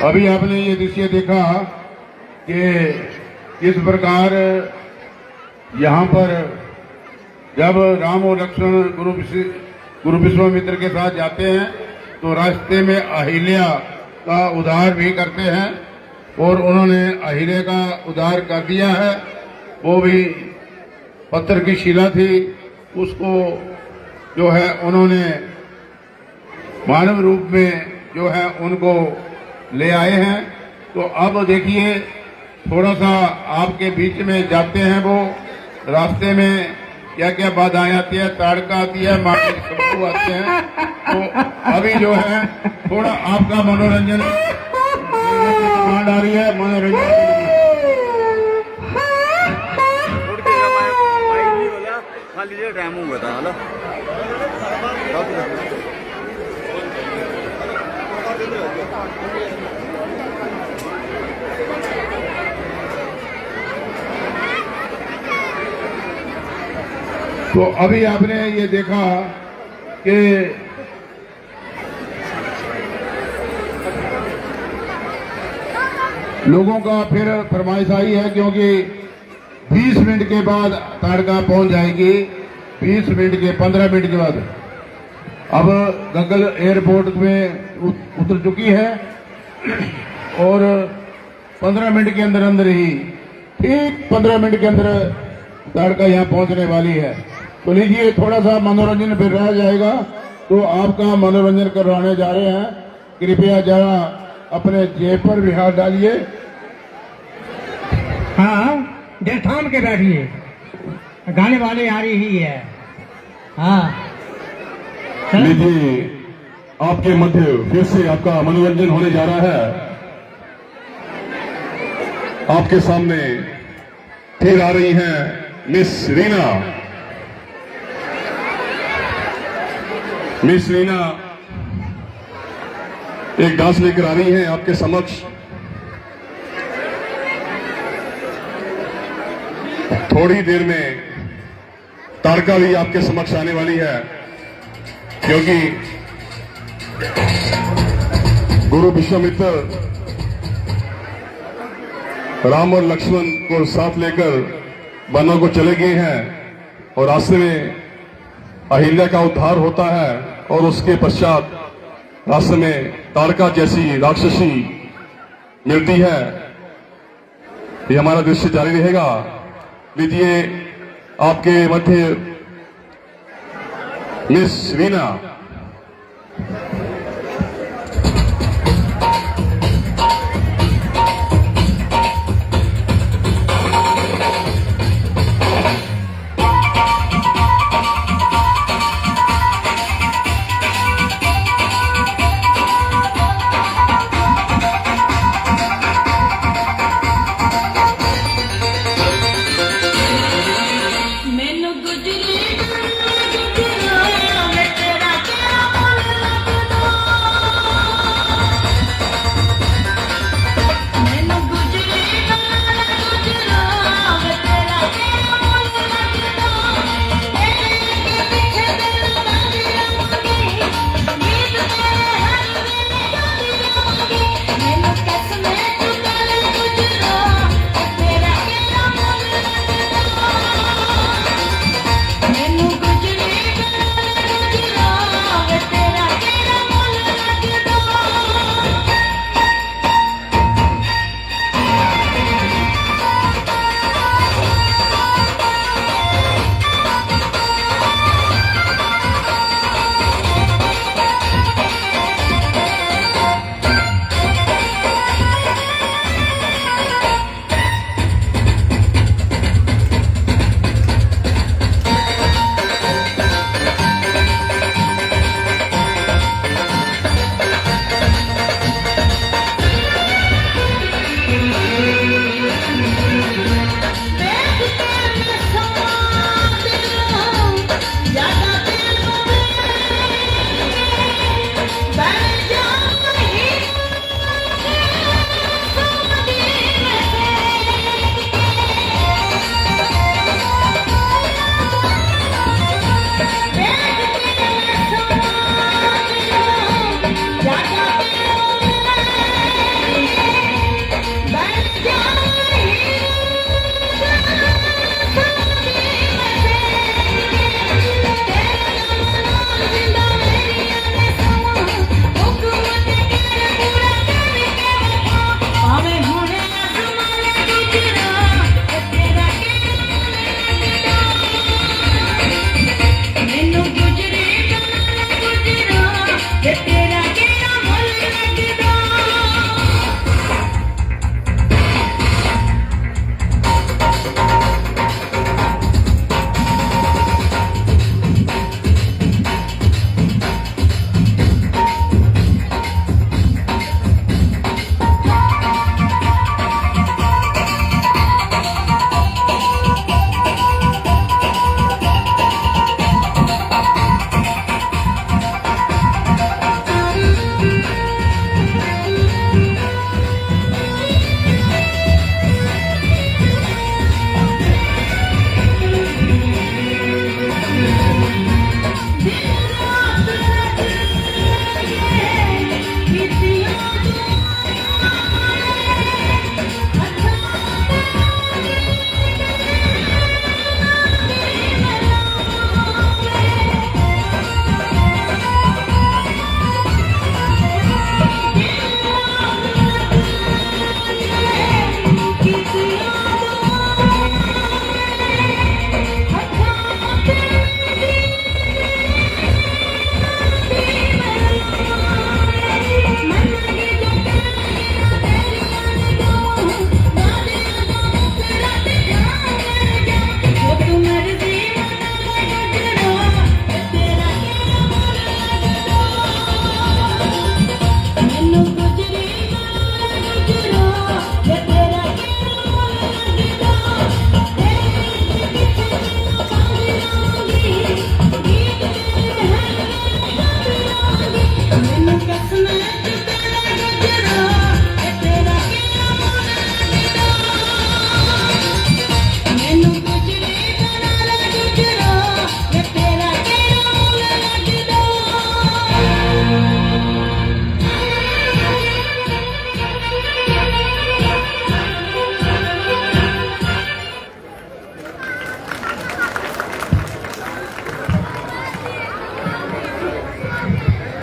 अभी आपने ये दृश्य देखा कि किस प्रकार यहाँ पर जब राम और लक्ष्मण गुरु विश्वामित्र के साथ जाते हैं तो रास्ते में अहिल्या का उद्धार भी करते हैं और उन्होंने अहिल्या का उद्धार कर दिया है। वो भी पत्थर की शिला थी, उसको जो है उन्होंने मानव रूप में जो है उनको ले आए हैं। तो अब देखिए थोड़ा सा आपके बीच में जाते हैं, वो रास्ते में क्या क्या बाधाएं आती है, ताड़का आती है, माटी सबको आते हैं। तो अभी जो है थोड़ा आपका मनोरंजन डिमांड आ रही है, मनोरंजन खाली टाइम होगा था। तो अभी आपने ये देखा कि लोगों का फिर फरमाइश आई है, क्योंकि 20 मिनट के बाद ताड़का पहुंच जाएगी, 20 मिनट के 15 मिनट के बाद। अब गगल एयरपोर्ट में उतर चुकी है और 15 मिनट के अंदर अंदर ही, ठीक 15 मिनट के अंदर ताड़का यहाँ पहुंचने वाली है। तो लीजिए थोड़ा सा मनोरंजन फिर रह जाएगा, तो आपका मनोरंजन करवाने जा रहे हैं। कृपया जरा अपने जेब पर भी हाथ डालिए। हाँ, दिल थाम के बैठिए, गाने वाले आ रही ही है। हाँ लीजिए आपके मध्य फिर से आपका मनोरंजन होने जा रहा है। आपके सामने फिर आ रही हैं मिस रीना। मिस रीना एक डांस लेकर आ रही हैं आपके समक्ष। थोड़ी देर में ताड़का भी आपके समक्ष आने वाली है, क्योंकि गुरु विश्वामित्र राम और लक्ष्मण को साथ लेकर वनों को चले गए हैं और रास्ते में अहिल्या का उद्धार होता है और उसके पश्चात रास्ते में ताड़का जैसी राक्षसी मिलती है। ये हमारा दृश्य जारी रहेगा। लीजिए आपके मध्य मिस रीना।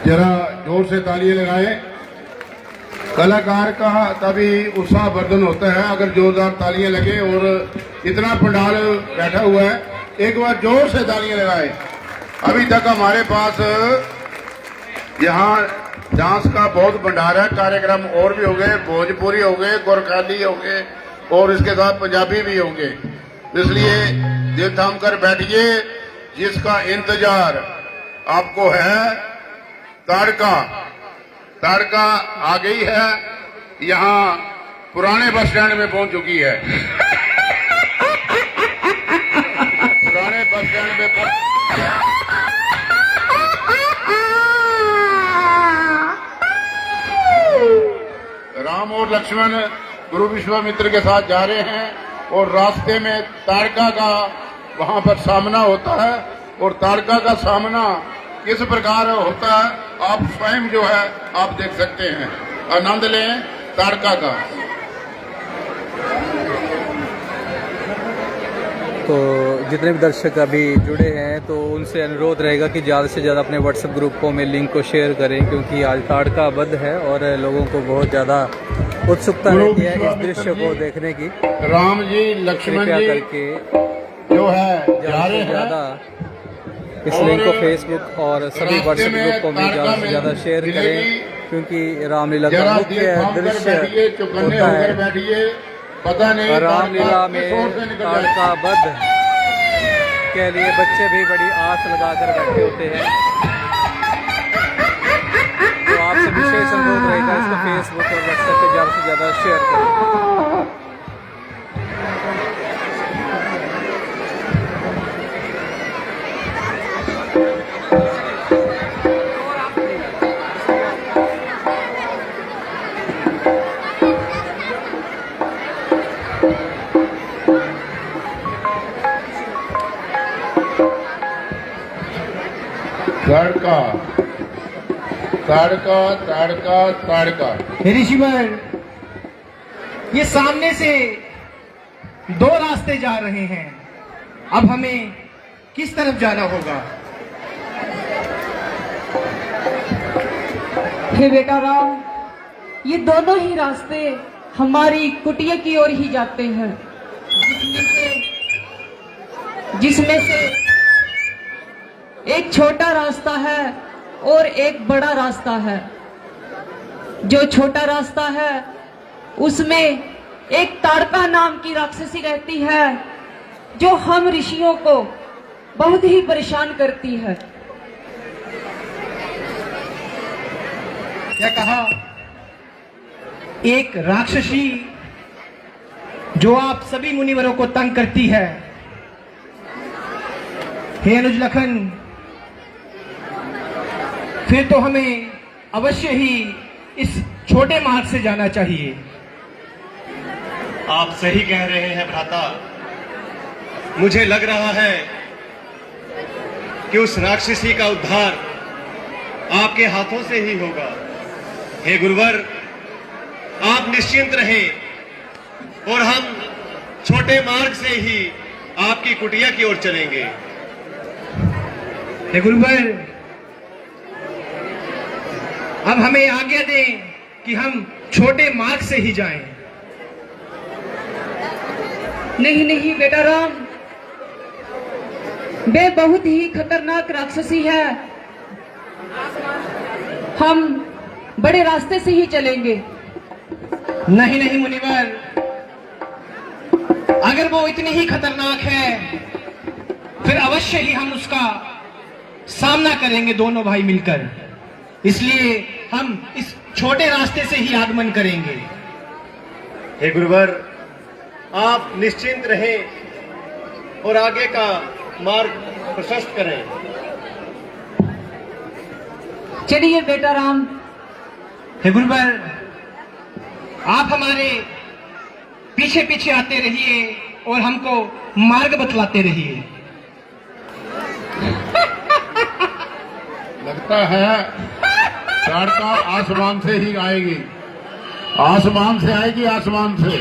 जरा जोर से तालियां लगाएं। कलाकार का तभी उत्साहवर्धन होता है अगर जोरदार तालियां लगे। और इतना पंडाल बैठा हुआ है, एक बार जोर से तालियां लगाएं। अभी तक हमारे पास यहाँ डांस का बहुत भंडारा है, कार्यक्रम और भी हो गए, भोजपुरी हो गए, गोरखाली हो गए और इसके साथ पंजाबी भी होंगे। इसलिए दिल थाम कर बैठिए, जिसका इंतजार आपको है। ताड़का ताड़का आ गई है, यहाँ पुराने बस स्टैंड में पहुंच चुकी है। पुराने बस स्टैंड में राम और लक्ष्मण गुरु विश्वामित्र के साथ जा रहे हैं और रास्ते में ताड़का का वहां पर सामना होता है। और ताड़का का सामना किस प्रकार होता है आप स्वयं जो है आप देख सकते हैं। आनंद लें ताड़का का। तो जितने भी दर्शक अभी जुड़े हैं तो उनसे अनुरोध रहेगा कि ज़्यादा से ज़्यादा अपने व्हाट्सएप ग्रुपों में लिंक को शेयर करें, क्योंकि आज ताड़का वध है और लोगों को बहुत ज़्यादा उत्सुकता रहती है इस दृश्य को देखने की। राम जी लक्ष्मण जी करके जो है ज़्यादा से ज़्यादा इस लिंक को फेसबुक और सभी व्हाट्सएप ग्रुपों में ज़्यादा से ज़्यादा शेयर करें, क्योंकि रामलीला का मुख्य दृश्य होता है। पता नहीं रामलीला में ताड़का वध के लिए बच्चे भी बड़ी आस लगाकर बैठे होते हैं। तो आपसे विशेष अनुरोध रहेगा इसको फेसबुक और व्हाट्सएप पे ज़्यादा से ज़्यादा शेयर करें। ताड़का ताड़का ताड़का ताड़का। ऋषिवर, ये सामने से दो रास्ते जा रहे हैं, अब हमें किस तरफ जाना होगा? हे बेटा राम, ये दोनों ही रास्ते हमारी कुटिया की ओर ही जाते हैं, जिसमें से एक छोटा रास्ता है और एक बड़ा रास्ता है। जो छोटा रास्ता है उसमें एक ताड़का नाम की राक्षसी रहती है, जो हम ऋषियों को बहुत ही परेशान करती है। क्या कहा? एक राक्षसी जो आप सभी मुनिवरों को तंग करती है। हे अनुज लखन, फिर तो हमें अवश्य ही इस छोटे मार्ग से जाना चाहिए। आप सही कह रहे हैं भ्राता। मुझे लग रहा है कि उस राक्षसी का उद्धार आपके हाथों से ही होगा। हे गुरुवर, आप निश्चिंत रहें और हम छोटे मार्ग से ही आपकी कुटिया की ओर चलेंगे। हे गुरुवर, अब हमें आज्ञा दें कि हम छोटे मार्ग से ही जाएं। नहीं नहीं बेटा राम, वे बहुत ही खतरनाक राक्षसी है। हम बड़े रास्ते से ही चलेंगे। नहीं नहीं मुनिवर, अगर वो इतनी ही खतरनाक है फिर अवश्य ही हम उसका सामना करेंगे दोनों भाई मिलकर। इसलिए हम इस छोटे रास्ते से ही आगमन करेंगे। हे गुरुवर, आप निश्चिंत रहें और आगे का मार्ग प्रशस्त करें। चलिए बेटा राम। हे गुरुवर, आप हमारे पीछे पीछे आते रहिए और हमको मार्ग बतलाते रहिए। लगता है ताड़का आसमान से ही आएगी, आसमान से आएगी, आसमान से।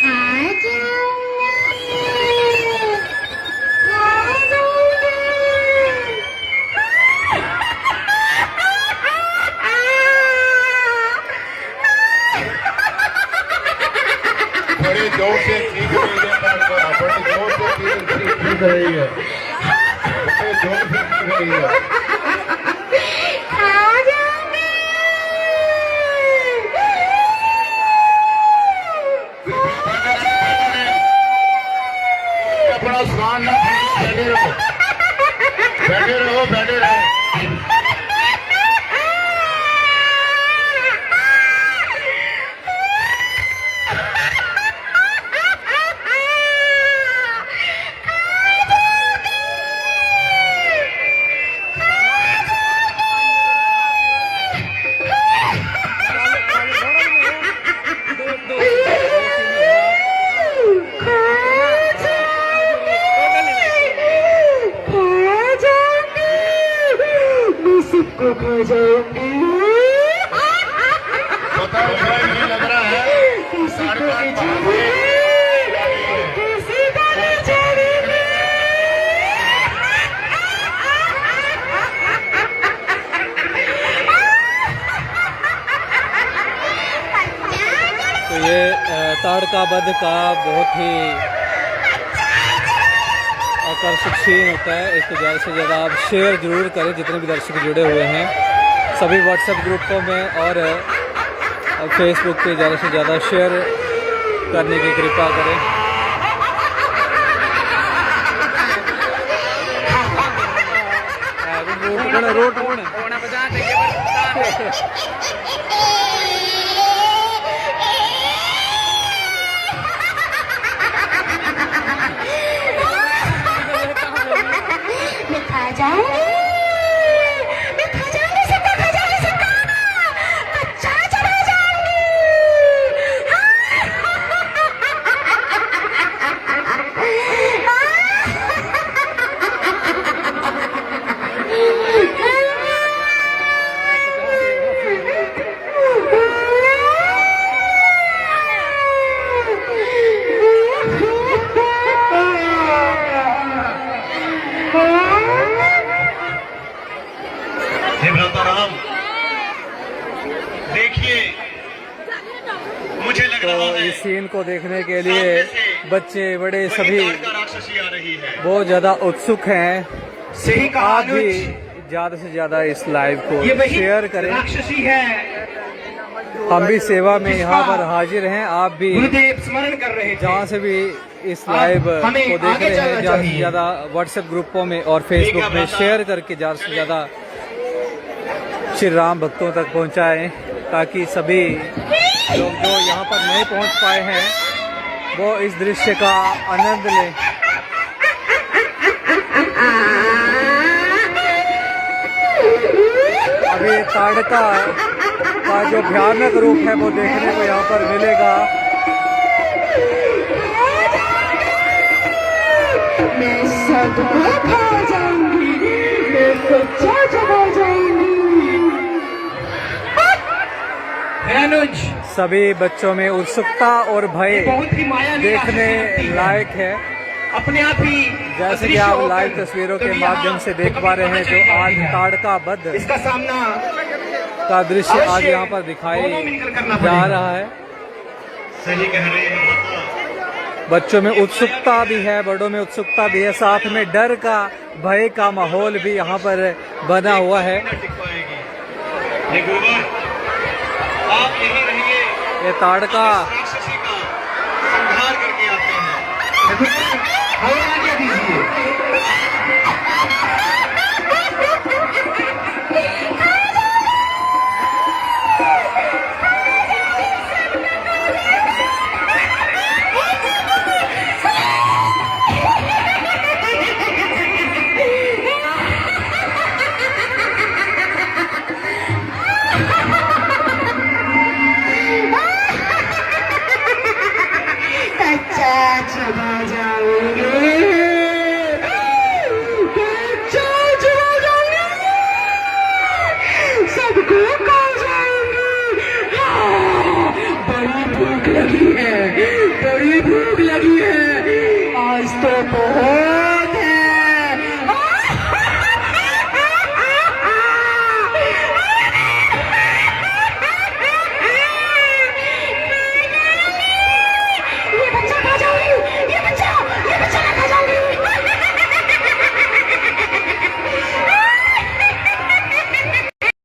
आजा जोर से चीख रही है, बड़ी जोर से चीख रही है, बड़ी जोर से चीख रही है। अपना स्नान ना बैठे रहो, बैठे रहो, बैठे रहो। तो ये ताड़का वध का बहुत ही आकर्षक सीन होता है। इसको ज़्यादा से ज़्यादा आप शेयर जरूर करें, जितने भी दर्शक जुड़े हुए हैं सभी व्हाट्सएप ग्रुपों में और फेसबुक पे ज़्यादा से ज़्यादा शेयर करने की कृपा करें। देखिए, मुझे लग रहा है इस सीन को देखने के लिए बच्चे बड़े सभी राक्षसी आ रही है। बहुत ज्यादा उत्सुक हैं। सही कहा आप भी अनुज। ज्यादा से ज्यादा इस लाइव को ये वही शेयर करें। राक्षसी है। हम भी सेवा में यहाँ पर हाजिर हैं। आप भी गुरुदेव स्मरण कर रहे थे। जहाँ से भी इस लाइव हमें को देख आगे रहे हैं चलना ज्यादा से चाहिए। ज्यादा व्हाट्सएप ग्रुपों में और फेसबुक में शेयर करके ज्यादा से ज्यादा श्री राम भक्तों तक पहुँचाएं, ताकि सभी लोग जो यहाँ पर नहीं पहुँच पाए हैं वो इस दृश्य का आनंद लें। अभी ताड़का का जो भयानक रूप है वो देखने को यहाँ पर मिलेगा। मैं सबको खा जाऊंगी, मैं कच्चा चबा जाऊंगी। अनुज, सभी बच्चों में उत्सुकता और भय बहुत ही माया देखने लायक है। अपने आप ही जैसे कि आप लाइव तस्वीरों के माध्यम से देख पा रहे हैं, जो आज ताड़का वध इसका सामना का दृश्य आज यहाँ पर दिखाई जा रहा है। सही कह रहे हैं। बच्चों में उत्सुकता भी है, बड़ों में उत्सुकता भी है, साथ में डर का भय का माहौल भी यहाँ पर बना हुआ है। आप यहीं रहिए, ये ताड़का राक्षसी का संहार करके आते हैं। और आगे दीजिए। बड़ी भूख लगी है, आज तो बहुत